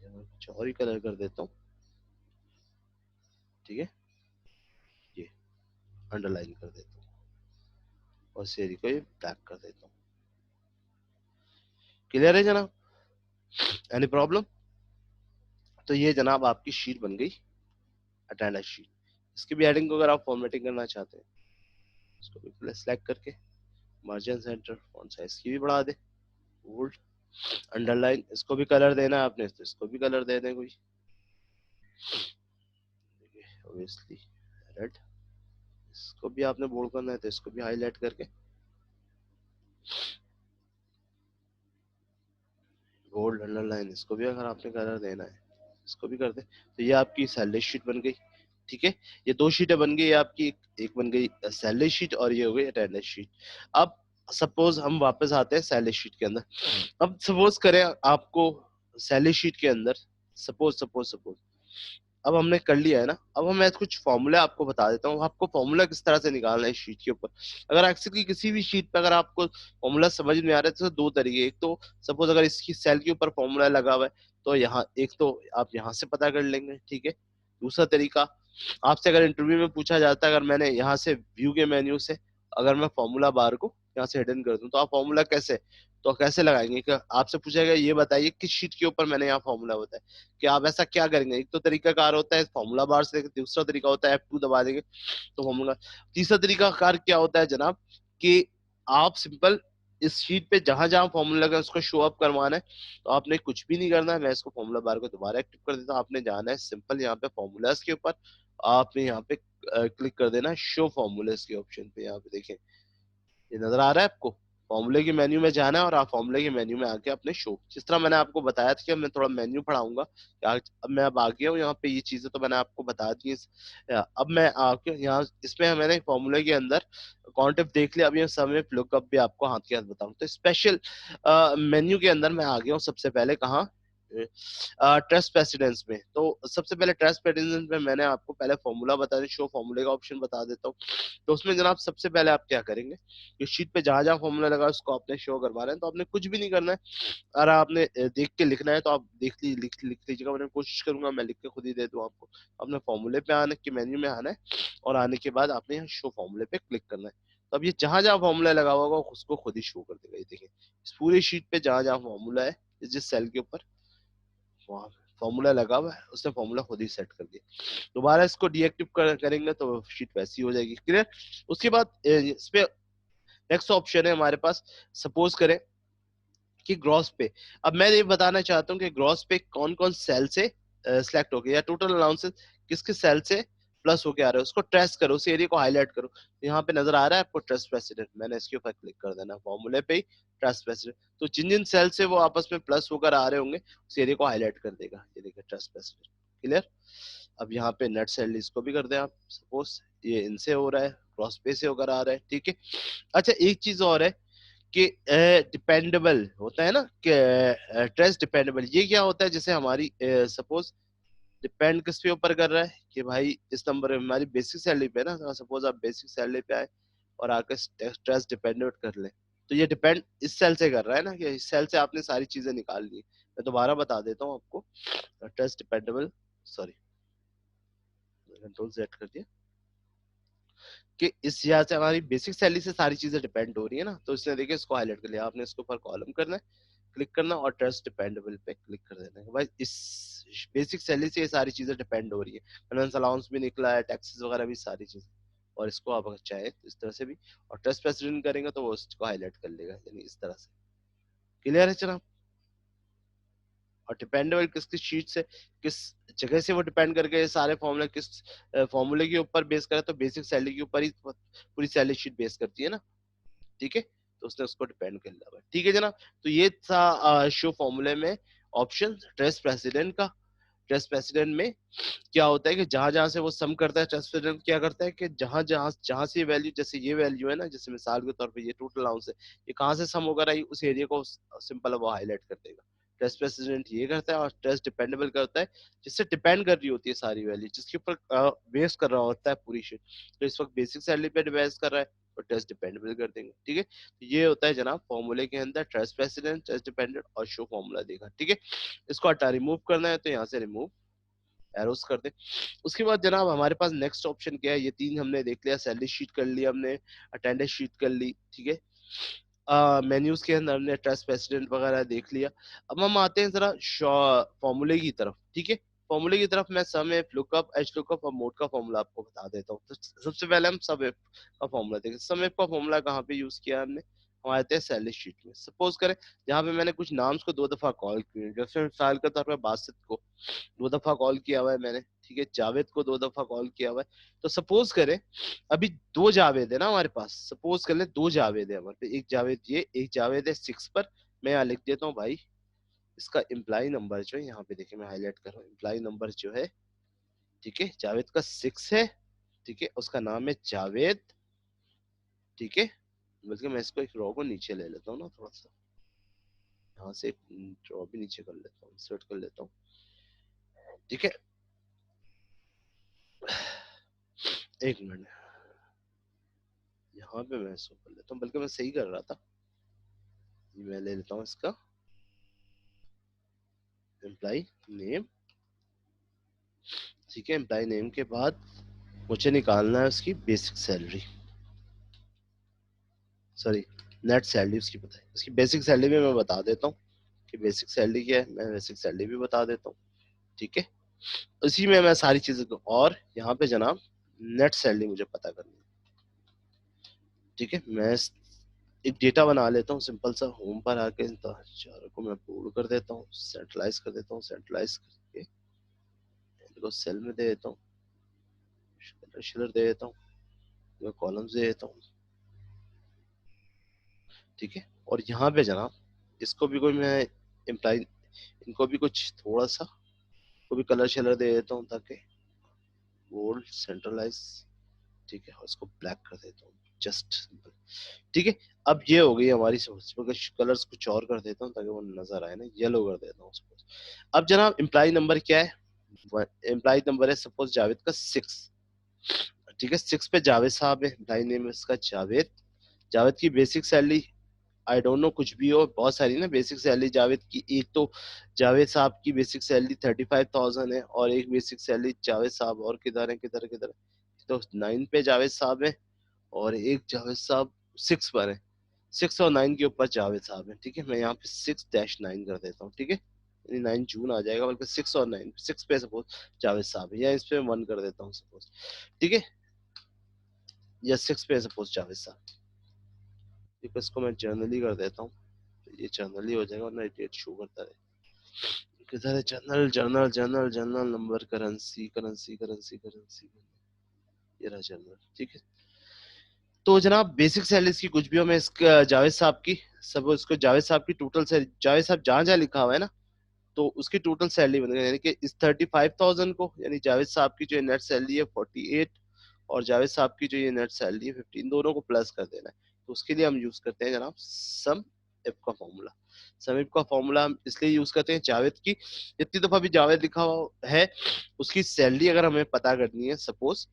कुछ और ही कलर कर देता हूँ। ठीक है, ये अंडरलाइन कर देता हूँ और शेरी को ये ब्लैक कर देता हूँ। क्लियर है जनाब? Any problem? तो ये जनाब आपकी शीट बन गई, अटेंडेंस शीट। इसकी भी हेडिंग को अगर आप फॉर्मेटिंग करना चाहते हैं, इसको भी प्लस सेलेक्ट करके मार्जिन सेंटर फॉन्ट साइज की भी बढ़ा दे, बोल्ड, अंडरलाइन। इसको भी कलर देना है आपने तो इसको भी कलर दे दें कोई, ऑब्वियसली रेड। इसको भी आपने बोल्ड करना है तो इसको भी हाईलाइट करके बोल्ड, अंडरलाइन। इसको भी अगर आपने कलर देना है इसको भी कर दे। तो ये आपकी सैलरी शीट बन गई। ठीक है, ये 2 शीटें बन गई आपकी, एक बन गई सैलरी शीट और ये हो गई अटेंडेंस शीट। अब सपोज हम वापस आते हैं सैलरी शीट के अंदर। अब सपोज करें आपको सैलरी शीट के अंदर, सपोज सपोज सपोज अब हमने कर लिया है ना, अब मैं कुछ फॉर्मूला आपको बता देता हूँ, आपको फॉर्मूला किस तरह से निकालना है शीट के ऊपर। अगर एक्सेल की किसी भी शीट पर अगर आपको फॉर्मूला समझ में आ रहा है तो 2 तरीके, एक तो सपोज अगर इसकी सेल के ऊपर फॉर्मूला लगा हुआ है तो यहाँ एक तो आप यहाँ से पता कर लेंगे। ठीक है, दूसरा तरीका, आपसे अगर इंटरव्यू में पूछा जाता है, अगर मैंने यहाँ से व्यू के मेन्यू से अगर मैं फॉर्मूला बार को यहाँ से हिडन कर दूं तो आप फॉर्मूला कैसे, तो कैसे लगाएंगे कि आपसे पूछेगा ये बताइए किस शीट के ऊपर मैंने यहाँ फॉर्मूला बताया, कि आप ऐसा क्या करेंगे। एक तो तरीका कार होता है फॉर्मूला बार से, दूसरा तरीका होता है F2 दबा देंगे तो फॉर्मूला। तीसरा तरीका कार क्या होता है जनाब, कि आप सिंपल इस शीट पे जहां जहां फॉर्मूला लगा उसको शो अप करवाना है, तो आपने कुछ भी नहीं करना है। मैं इसको फॉर्मूला बार को दोबारा एक्टिव कर देता हूँ। आपने जाना है सिंपल यहाँ पे फॉर्मूलाज के ऊपर, आपने यहाँ पे क्लिक कर देना है शो फॉर्मूलाज के ऑप्शन पे। यहाँ पे देखें, ये नजर आ रहा है आपको, फॉर्मूले के मेन्यू में जाना है और आप फॉर्मूले के मेन्यू में आके अपने शो, जिस तरह मैंने आपको बताया था कि मैं थोड़ा मेन्यू पढ़ाऊंगा। अब मैं अब आ गया हूँ यहाँ पे, ये चीजें तो मैंने आपको बता दी है। अब मैं आके यहाँ इसमें मैंने फॉर्मूले के अंदर कॉन्टेक्ट देख लिया। अब ये समय लुकअप भी आपको हाथ के हाथ बताऊँ तो स्पेशल मेन्यू के अंदर मैं आ गया हूँ सबसे पहले कहाँ, ट्रस्ट प्रेसिडेंस में। तो सबसे पहले ट्रस्ट प्रेसिडेंस में मैंने आपको पहले फॉर्मूला बता दिया, शो फॉर्मूले का ऑप्शन बता देता हूँ। तो उसमें जनाब सबसे पहले आप क्या करेंगे, इस शीट पे जहां जहां फॉर्मूला लगा उसको आपने शो करवा रहे हैं तो आपने कुछ भी नहीं करना है। अगर आपने देख के लिखना है तो आप लिख लीजिएगा, मैंने कोशिश करूंगा मैं लिख के खुद ही दे दूं आपको। आपने फॉर्मूले पे आने के मेन्यू में आना है और आने के बाद आपने यहाँ शो फॉर्मूले पे क्लिक करना है। तो अब ये जहां जहां फॉर्मूला लगा होगा उसको खुद ही शो कर देगा। ये देखिए, इस पूरी शीट पे जहां जहां फॉर्मूला है, जिस सेल के ऊपर वहां फॉर्मूला लगा हुआ है उसने फॉर्मूला खुद ही सेट कर दिया। दोबारा इसको डीएक्टिव करेंगे तो शीट वैसी हो जाएगी। क्लियर? उसके बाद इस पे नेक्स्ट ऑप्शन है हमारे पास, सपोज करें कि ग्रॉस पे। अब मैं ये बताना चाहता हूँ कि ग्रॉस पे कौन कौन सेल से सिलेक्ट हो गया या टोटल अलाउंसेस किस किस सेल से प्लस होके आ रहा है, उसको ट्रेस करो, उस एरिया को हाईलाइट करो। तो यहाँ पे नजर आ रहा है आपको ट्रस्ट प्रेसिडेंट, मैंने इसके ऊपर क्लिक कर देना फॉर्मूले पे ही ट्रस्ट प्रेसिडेंट। तो जिन जिन सेल से वो आपस में प्लस होकर आ रहे होंगे उस एरिया को हाईलाइट कर देगा। ये देखिए ट्रस्ट प्रेसिडेंट। क्लियर? अब यहाँ पे नेट सेल इसको भी कर दें आप, सपोज ये इनसे हो रहा है, क्रॉस पे से होकर आ रहा है। ठीक है, अच्छा एक चीज और है कि डिपेंडेबल होता है ना, कि ट्रस्ट डिपेंडेबल, ये क्या होता है, जैसे हमारी सपोज डिपेंड किस पे ऊपर कर रहा है कि भाई इस नंबर में हमारी बेसिक सैलरी पे ना, सपोज आप बेसिक सैलरी पे आए और आकर ट्रस्ट डिपेंडेंट कर ले, तो ये डिपेंड इस सेल से कर रहा है ना, कि इस सेल से आपने सारी चीजें निकाल ली। मैं दोबारा बता देता हूँ आपको, trust dependable, sorry control Z कर दिया, कि इस यहाँ से हमारी बेसिक सैलरी से सारी चीजें डिपेंड हो रही है ना, तो इसने देखिए इसको हाईलाइट कर लिया। आपने इसके ऊपर कॉलम करना है, क्लिक करना और ट्रस्ट डिपेंडेबल पे क्लिक कर देना है। भाई इस बेसिक सैलरी से ये सारी चीजें डिपेंड हो रही है, फाइनेंस अलाउंस भी निकला है, टैक्सेस वगैरह भी, सारी चीजें। और इसको आप अगर चाहे तो इस तरह से भी, और ट्रस्ट प्रेसिडेंट करेंगे तो वो इसको हाईलाइट कर लेगा, यानी इस तरह से। क्लियर है जनाब? और डिपेंडेबल किस किस शीट से, किस जगह से वो डिपेंड करके ये सारे फॉर्मूले किस फॉर्मूले के ऊपर बेस करे, तो बेसिक सैलरी के ऊपर ही पूरी सैलरी शीट बेस करती है ना। ठीक है, तो उसने उसको डिपेंड कर लिया। ठीक है जनाब, तो ये था शो फॉर्मूले में ऑप्शन ट्रेस प्रेसिडेंट का। ट्रेस प्रेसिडेंट में क्या होता है कि जहां जहां से वो सम करता है, ट्रेस प्रेसिडेंट क्या करता है कि जहां जहां जहां से वैल्यू, जैसे ये वैल्यू है ना, जैसे मिसाल के तौर पे ये टोटल अलाउंस है, ये कहां से सम होकर आई उस एरिया को सिंपल वो हाईलाइट कर देगा। ट्रस्ट प्रेसिडेंट ये करता है, और ट्रस्ट डिपेंडेबल करता है जिससे डिपेंड कर रही होती है सारी वैल्यू, जिसके ऊपर बेस कर रहा होता है पूरी शिट। तो इस वक्त बेसिक सैलरी पे बेस कर रहा है, तो ट्रस्ट डिपेंडेबल कर देंगे। ठीक है, तो ये होता है जनाब फॉर्मूले के अंदर ट्रस्ट प्रेसिडेंट, ट्रस्ट डिपेंडेंट और शो फॉर्मूला देखा। ठीक है, इसको हटा रिमूव करना है तो यहाँ से रिमूव एरोस कर दे। उसके बाद जनाब हमारे पास नेक्स्ट ऑप्शन क्या है, ये तीन हमने देख लिया, सैलरी शीट कर ली हमने, अटेंडेंस शीट कर ली। ठीक है, मेन्यूज के अंदर हमने ट्रस्ट प्रेसिडेंट वगैरह देख लिया। अब हम आते हैं जरा फॉर्मूले की तरफ। ठीक है, फॉर्मूले की तरफ मैं सम एफ लुकअप एच लुकअप और मोड का फॉर्मूला आपको बता देता हूँ। तो सबसे पहले हम सम एफ का फॉर्मूला देखें। सम एफ का फॉर्मूला कहाँ पे यूज किया हमने, हम आते हैं सैलरी शीट में। सपोज करें जहाँ पे मैंने कुछ नाम्स को दो दफा कॉल किया, जैसे मिसाल के तौर पर बासित को दो दफा कॉल किया हुआ है मैंने। ठीक है, जावेद को दो दफा कॉल किया हुआ है। तो सपोज करें अभी दो जावेद है ना हमारे पास, सपोज कर ले दो जावेद है हमारे पे, एक जावेद ये, एक जावेद है 6 पर। मैं यहाँ लिख देता हूँ भाई, इसका इम्प्लाई नंबर जो है यहाँ पे देखिए मैं हाईलाइट कर रहा हूँ, इम्प्लाई नंबर जो है, ठीक है, जावेद का 6 है। ठीक है, उसका नाम है जावेद। ठीक है, बल्कि मैं इसको एक रो को नीचे ले लेता हूँ ना थोड़ा सा, यहाँ से एक रो भी नीचे कर लेता हूँ, इंसर्ट कर लेता हूँ। ठीक है, एक मिनट, यहाँ पे मैं इसको कर लेता हूँ, बल्कि मैं सही कर रहा था। मैं ले लेता हूँ इसका एम्प्लाई नेम। ठीक है, एम्प्लाई नेम के बाद मुझे निकालना है उसकी basic salary, sorry net salary उसकी बताई। उसकी बेसिक सैलरी भी मैं बता देता हूँ कि बेसिक सैलरी क्या है, मैं बेसिक सैलरी भी बता देता हूँ। ठीक है, उसी में मैं सारी चीजें दूँ, और यहाँ पे जनाब नेट सैलरी मुझे पता करनी है। ठीक है, मैं एक डेटा बना लेता हूँ सिंपल सा, होम पर आके चारों को मैं पूर्ण कर देता हूँ, सेंट्रलाइज कर देता हूँ, सेंट्रलाइज करके इनको सेल में दे देता हूँ, शेलर दे देता हूँ, मैं कॉलम्स दे देता हूँ। ठीक है, और यहाँ पे जनाब इसको भी कोई मैं इम्प्लाई, इनको भी कुछ थोड़ा सा को भी कलर शेलर दे देता हूँ ताकि बोल्ड सेंट्रलाइज। ठीक है, और इसको ब्लैक कर देता हूँ जस्ट। ठीक है, अब ये हो गई हमारी सोच, कलर्स कुछ और कर देता हूँ ताकि वो नजर आए ना, येलो कर देता हूँ सपोज। अब जनाब इम्प्लाई नंबर क्या है, एम्प्लॉय नंबर है सपोज जावेद का 6। ठीक है, 6 पे जावेद साहब है, एम्प्लॉय नेम है इसका जावेद। जावेद की basic salary I don't know, कुछ भी हो, बहुत सारी ना बेसिक सैलरी जावेद की। एक तो जावेद साहब की बेसिक सैलरी 35,000 है, और एक बेसिक सैलरी जावेद साहब और किधर है, किधर किधर है, तो 9 पे जावेद साहब है, और एक जावेद साहब 6 पर है। 6 और 9 के ऊपर जावेद साहब है। ठीक है, मैं यहाँ पे 6-9 कर देता हूँ। ठीक है, 9 जून आ जाएगा, बल्कि 6 और 9, 6 पे सपोज जावेद साहब है, या इस पे 1 कर देता हूँ सपोज। ठीक है, या 6 पे सपोज जावेद साहब। ठीक है, इसको मैं जर्नली कर देता हूँ, तो ये जर्नली हो जाएगा, वरना डेट शो करता है। किधर है journal, journal journal journal number, currency currency currency currency, ये रहा जर्नल। ठीक है, तो जनाब बेसिक सैलरी की कुछ भी हो, मैं इसका जावेद साहब की, सब उसको जावेद साहब की टोटल सैलरी, जावेद साहब जहाँ जहाँ लिखा हुआ है ना, तो उसकी टोटल सैलरी बनेगी, यानी कि इस 35,000 को, यानी जावेद साहब की जो नेट सैलरी है 48, और जावेद साहब की जो ये नेट सैलरी है 15, दोनों को प्लस कर देना है। तो उसके लिए हम यूज करते हैं जनाब सम एफ का फॉर्मूला। सम एफ का फॉर्मूला हम इसलिए यूज करते हैं, जावेद की जितनी दफा भी जावेद लिखा हुआ है उसकी सैलरी अगर हमें पता करनी है, सपोज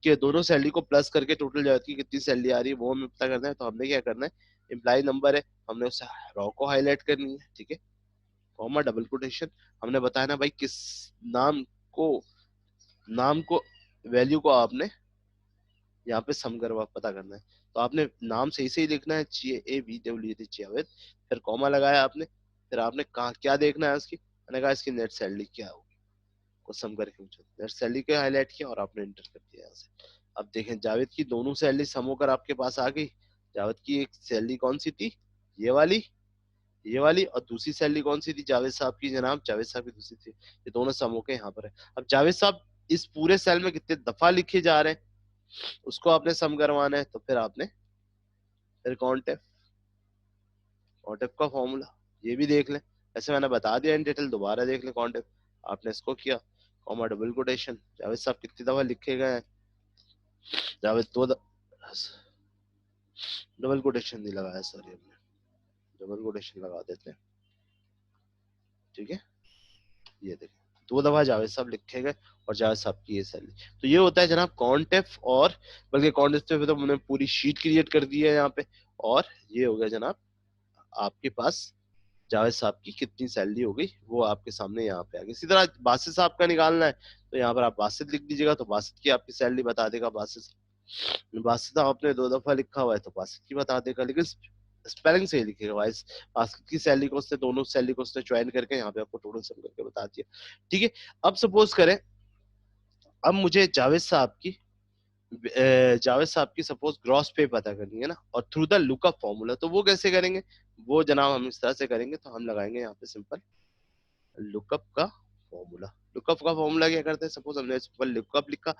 कि दोनों सैलरी को प्लस करके टोटल जावेद की कितनी सैलरी आ रही है वो हमें पता करना है, तो हमने क्या करना है, इम्प्लाई नंबर है, हमने उसे रॉ को हाईलाइट करनी है। ठीक है, कॉमा डबल कोटेशन, हमने बताया ना भाई किस नाम को, नाम को वैल्यू को आपने यहाँ पे सम करवा पता करना है। तो आपने नाम सही सही लिखना है, JAVED जावेद, फिर कॉमा लगाया आपने, फिर आपने कहा क्या देखना है उसकी, मैंने कहा इसकी नेट सैलरी क्या होगी, को सम करके मुझे नेट सैलरी को हाईलाइट किया और आपने एंटर कर दिया यहाँ से। अब देखें जावेद की दोनों सैलरी सम होकर आपके पास आ गई। जावेद की एक सैलरी कौन सी थी, ये वाली, ये वाली, और दूसरी सैलरी कौन सी थी जावेद साहब की, जनाब जावेद साहब की दूसरी थी। ये दोनों सम होके यहाँ पर है। अब जावेद साहब इस पूरे सेल में कितने दफा लिखे जा रहे हैं उसको आपने सम करवाना है, तो फिर आपने फिर कॉन्टेफ, कॉन्टेफ का फॉर्मूला ये भी देख लें, ऐसे मैंने बता दिया इन डिटेल, दोबारा देख लें कॉन्टेफ। आपने इसको किया, कॉमा डबल कोटेशन, जावेद साहब कितनी दफा लिखे गए हैं, जावेद डबल कोटेशन नहीं लगाया, सॉरी, हमने डबल कोटेशन लगा देते हैं। ठीक है, ये देखिए 2 दफा जावेद साहब लिखे गए और जावेद साहब की ये सैलरी। तो ये होता है जनाब कॉन्टेफ, और बल्कि कॉन्टेफ पे तो मैंने पूरी शीट क्रिएट कर दी है यहाँ पे, और ये हो गया जनाब आपके पास जावेद साहब की कितनी सैलरी हो गई वो आपके सामने यहाँ पे आ गई। इसी तरह बासित साहब का निकालना है तो यहाँ पर आप बासित लिख दीजिएगा, तो बासित की आपकी सैलरी बता देगा। बासित बासित साहब आपने 2 दफा लिखा हुआ है तो बासित की बता देगा, लेकिन स्पेलिंग से ही लिखेगा वाइस। बासित की सैलरी को उसने, दोनों सैलरी को उसने ज्वाइन करके यहाँ पे आपको टोटल सम करके बता दिया। ठीक है, अब सपोज करें अब मुझे जावेद साहब की सपोज ग्रॉस पे पता करनी है ना, और थ्रू द लुकअप फॉर्मूला, तो वो कैसे करेंगे? वो जनाब हम इस तरह से करेंगे, तो हम लगाएंगे यहाँ पे सिंपल लुकअप का फॉर्मूला। लुकअप का फॉर्मूला क्या करते हैं? सपोज हमने सिंपल लुकअप लिखा,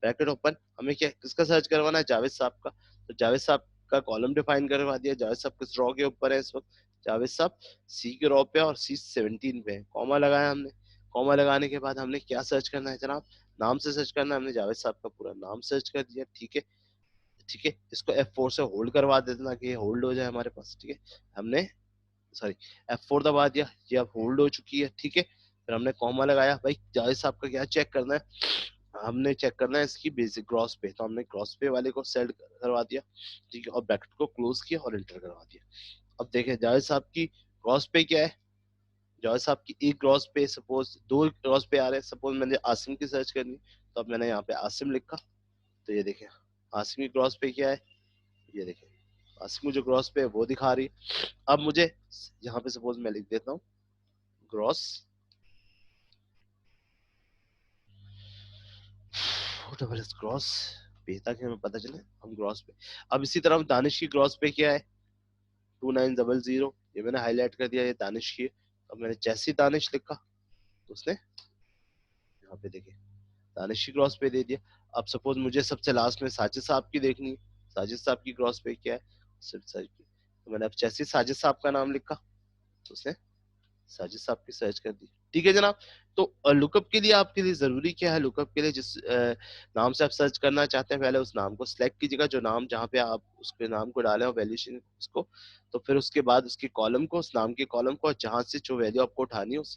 ब्रैकेट ओपन, हमें क्या किसका सर्च करवाना है? जावेद साहब का। तो जावेद साहब का कॉलम डिफाइन करवा दिया। जावेद साहब किस रॉ के ऊपर है इस वक्त? जावेद साहब सी के रॉ पे और सी 17 पे है। कॉमा लगाया हमने। कॉमा लगाने के बाद हमने क्या सर्च करना है जनाब? नाम से सर्च करना है। हमने जावेद साहब का पूरा नाम सर्च कर दिया। ठीक है, ठीक है, इसको F4 से होल्ड करवा देना कि ये होल्ड हो जाए हमारे पास। ठीक है, हमने सॉरी F4 दबा दिया, ये अब होल्ड हो चुकी है। ठीक है, फिर हमने कॉमा लगाया। भाई जावेद साहब का क्या चेक करना है? हमने चेक करना है इसकी बेसिक ग्रॉस पे, तो हमने ग्रॉस पे वाले को सेट करवा दिया। ठीक है, और ब्रैकेट को क्लोज किया और एंटर करवा दिया। अब देखें जावेद साहब की ग्रॉस पे क्या है? जावेद साहब की एक ग्रॉस पे, सपोज 2 ग्रॉस पे आ रहे हैं। सपोज मैंने आसिम की सर्च करनी, तो अब मैंने यहाँ पे आसिम लिखा, तो ये देखें आसिम की ग्रॉस पे क्या है? ये देखें आसिम जो ग्रॉस पे है वो दिखा रही है। अब मुझे यहाँ पे सपोज मैं लिख देता हूँ ग्रॉस, डबल क्रॉस पे, ताकि हमें पता चले हम ग्रॉस पे। अब इसी तरह दानिश की ग्रॉस पे क्या है? 2900, ये मैंने हाईलाइट कर दिया, ये दानिश की है। अब मैंने जैसी दानिश लिखा तो उसने यहाँ पे देखिए दानिश की ग्रॉस पे दे दिया। अब सपोज मुझे सबसे लास्ट में साजिद साहब की देखनी है। साजिद साहब की ग्रॉस पे क्या है? सिर्फ साजिद की। तो मैंने अब जैसे साजिद साहब का नाम लिखा तो उसने साजिद साहब की सर्च कर दी। ठीक है जनाब, तो लुकअप के लिए आपके लिए जरूरी क्या है? लुकअप के लिए जिस नाम से आप सर्च करना चाहते हैं, पहले उस नाम को सिलेक्ट कीजिएगा, जो नाम जहाँ पे आप उसके नाम को डालें और वैल्यूशन उसको, तो फिर उसके बाद उसके कॉलम को, उस नाम के कॉलम को, जहाँ से जो वैल्यू आपको उठानी है उस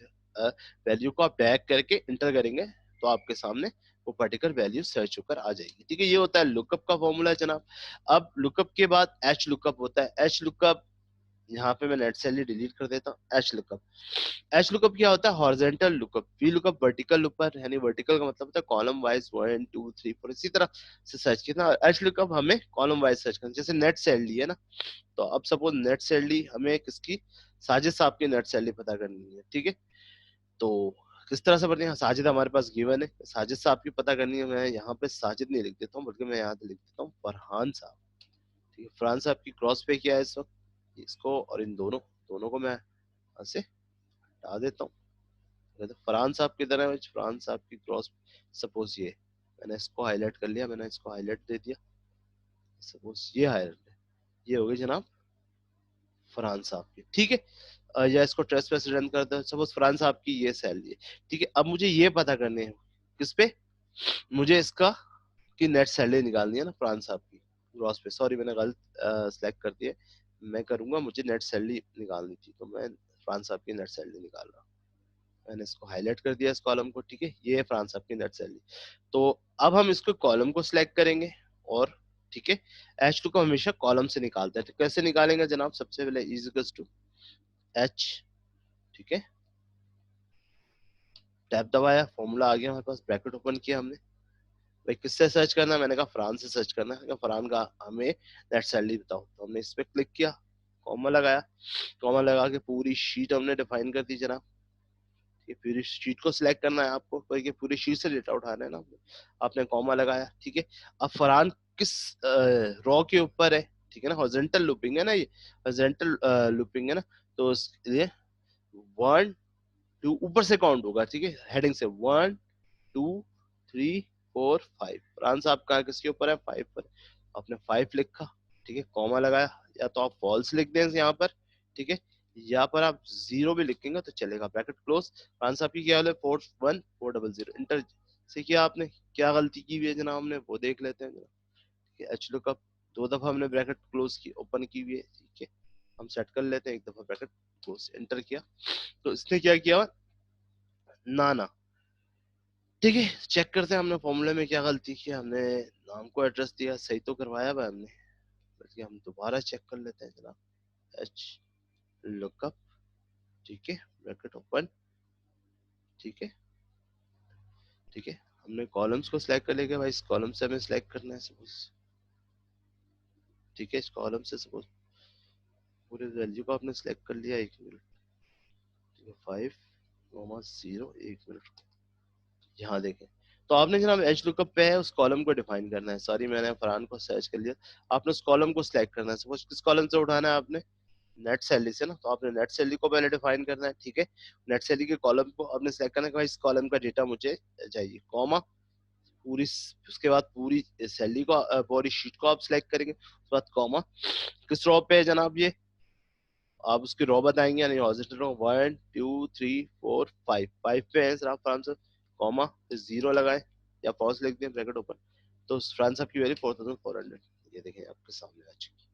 वैल्यू को आप ड्रैग करके इंटर करेंगे, तो आपके सामने वो पर्टिकुलर वैल्यू सर्च होकर आ जाएगी। ठीक है, ये होता है लुकअप का फॉर्मूला जनाब। अब लुकअप के बाद एच लुकअप होता है। एच लुकअप, यहाँ पे मैं नेट सेल डिलीट कर देता हूँ। एच लुकअप, एच लुकअप क्या होता है? Horizontal lookup. V lookup vertical ऊपर, यानी वर्टिकल का मतलब होता है कॉलम वाइज 1 2 3 4 इसी तरह से सर्च किया। एच लुकअप हमें कॉलम वाइज सर्च करना, जैसे नेट सैलरी है ना, तो अब सपोज नेट सैलरी हमें किसकी? साजिद साहब की नेट सैलरी पता करनी है। ठीक है, तो किस तरह से पढ़नी है? साजिद हमारे पास गिवन है, साजिद साहब की पता करनी है। मैं यहाँ पे साजिद नहीं लिख देता हूँ, बल्कि मैं यहाँ पे लिख देता हूँ फरहान साहब। ठीक है, फरहान साहब की क्रॉस पे क्या है इस वक्त? इसको और इन दोनों दोनों को मैं यहाँ से हटा देता हूँ। तो फरहान साहब की तरह फरहान साहब की क्रॉस, सपोज ये मैंने इसको हाईलाइट कर लिया, मैंने इसको हाईलाइट दे दिया, सपोज ये हाईलाइट है, ये हो गई जनाब फरहान साहब की। ठीक है, या इसको ट्रेस पे रन कर दो, सपोज फरहान साहब की ये सैलरी है। ठीक है, अब मुझे ये पता करनी है किस पे? मुझे इसका की नेट सैलरी निकालनी है ना फरहान साहब की ग्रॉस पे। सॉरी मैंने गलत सिलेक्ट कर दिया, मैं करूंगा, मुझे नेट सैलरी निकालनी थी, तो मैं फरहान साहब की नेट सैलरी निकाल रहा हूँ। मैंने इसको हाईलाइट कर दिया इस कॉलम को। ठीक है, ये है फरहान साहब की नेट सैलरी। तो अब हम इसको कॉलम को सिलेक्ट करेंगे, और ठीक है H2 को हमेशा कॉलम से निकालते हैं। तो कैसे निकालेंगे जनाब? सबसे पहले इज इक्वल्स टू H, ठीक है, टैब दबाया, फॉर्मूला आ गया हमारे पास, ब्रैकेट ओपन किया हमने। भाई किससे सर्च करना है? मैंने कहा फरहान से सर्च करना है। फरहान का हमें नेट सैलरी बताओ, तो हमने इस पे क्लिक किया, कॉमा लगाया। कॉमा लगा के पूरी शीट हमने डिफाइन कर दी जनाब। ये पूरी शीट को सिलेक्ट करना है आपको, क्योंकि पूरी शीट से डेटा उठाना है ना आपने कॉमा लगाया। ठीक है, अब फरहान किस रॉ के ऊपर है? ठीक है ना, हॉरिजॉन्टल लूपिंग है ना, ये हॉरिजॉन्टल लूपिंग है ना, तो इसके लिए 1 2 ऊपर से काउंट होगा। ठीक है, हेडिंग से 1 2 3 4 5। फरहान साहब का किसके ऊपर है? 5 पर। आपने 5 लिखा, ठीक है, कॉमा लगाया, या तो आप फॉल्स लिख दें यहाँ पर, ठीक है, यहाँ पर आप 0 भी लिखेंगे तो चलेगा, ब्रैकेट क्लोज। फरहान साहब की क्या वाले 41 400 इंटर से किया आपने, क्या गलती की हुई है जनाब हमने वो देख लेते हैं जनाब। एच लुकअप 2 दफा हमने ब्रैकेट क्लोज की, ओपन की हुई है। ठीक है, हम सेट कर लेते हैं, एक दफा ब्रैकेट क्लोज एंटर किया तो इसने क्या किया, नाना। ठीक है, चेक करते हैं हमने फॉर्मूले में क्या गलती की, हमने नाम को एड्रेस दिया, सही तो करवाया भाई हमने, बल्कि हम दोबारा चेक कर लेते हैं जनाब। एच लुकअप, ठीक है, ब्रैकेट ओपन, ठीक है, ठीक है, हमने कॉलम्स को सिलेक्ट कर लिया भाई, इस कॉलम से हमें सिलेक्ट करना है सपोज, ठीक है, इस कॉलम से सपोज पूरे वैल्यू को आपने सिलेक्ट कर लिया, 1 मिनट, ठीक है, 5,0, 1 मिनट, यहाँ देखें। तो आपने जनाब एच लुकअप पे है, उस कॉलम को डिफाइन करना है, सॉरी मैंने फरहान को सर्च कर लिया, आपने उस कॉलम को सिलेक्ट करना है, सपोज किस कॉलम से उठाना है आपने, नेट सैलरी से ना, तो आपने नेट सैलरी को पहले डिफाइन करना है, ठीक है, नेट सैलरी के कॉलम को आपने सिलेक्ट करना है कि भाई इस कॉलम का डेटा मुझे चाहिए, कॉमा, पूरी, उसके बाद पूरी सैलरी को, पूरी शीट को आप सिलेक्ट करेंगे, उसके बाद कॉमा, किस रो पे है जनाब ये, आप उसकी रो बताएंगे, यानी हॉरिजॉन्टल रो 1 2 3 4 5 पे है सर, आप फ्रांस कॉमा फिर 0 लगाएं या पॉज लिख दें, ब्रैकेट ओपन, तो फ्रांस की वैल्यू 4400, ये देखें आपके सामने आ चुकी,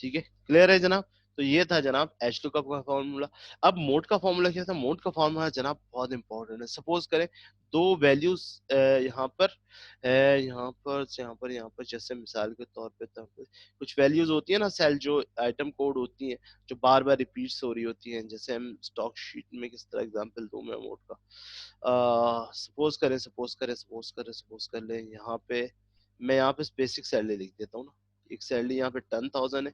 ठीक है, क्लियर है जनाब। तो ये था जनाब एच लुकअप का फॉर्मूला। अब मोड का फॉर्मूला क्या था, मोड का फॉर्मूला जनाब बहुत इंपॉर्टेंट है, सपोज करें दो वैल्यूज यहाँ पर यहाँ पर जैसे मिसाल के तौर पे कुछ वैल्यूज होती है ना सेल, जो आइटम कोड होती हैं, जो बार बार रिपीट्स हो रही होती हैं, जैसे हम स्टॉक शीट में किस तरह एग्जांपल दूं मैं मोड का, सपोज कर ले यहाँ पे, मैं यहाँ पे बेसिक सैलरी लिख देता हूँ ना, एक सैलरी यहाँ पे 10,000 है,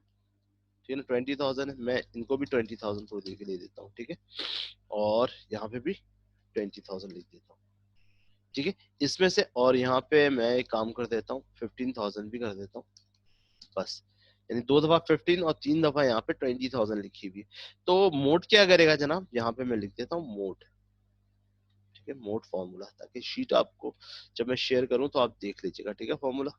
ठीक है ना, 20,000 है, मैं इनको भी 20,000 को दे के ले देता हूँ, ठीक है, और यहाँ पे भी 20,000 लिख देता हूँ, ठीक है, इसमें से, और यहाँ पे मैं एक काम कर देता हूँ 15,000 भी कर देता हूँ, बस, यानी 2 दफा 15 और 3 दफा यहाँ पे 20,000 लिखी हुई है। तो मोड क्या करेगा जनाब, यहाँ पे मैं लिख देता हूँ मोड, ठीक है, मोड फॉर्मूला, ताकि शीट आपको जब मैं शेयर करूँ तो आप देख लीजिएगा, ठीक है, फॉर्मूला,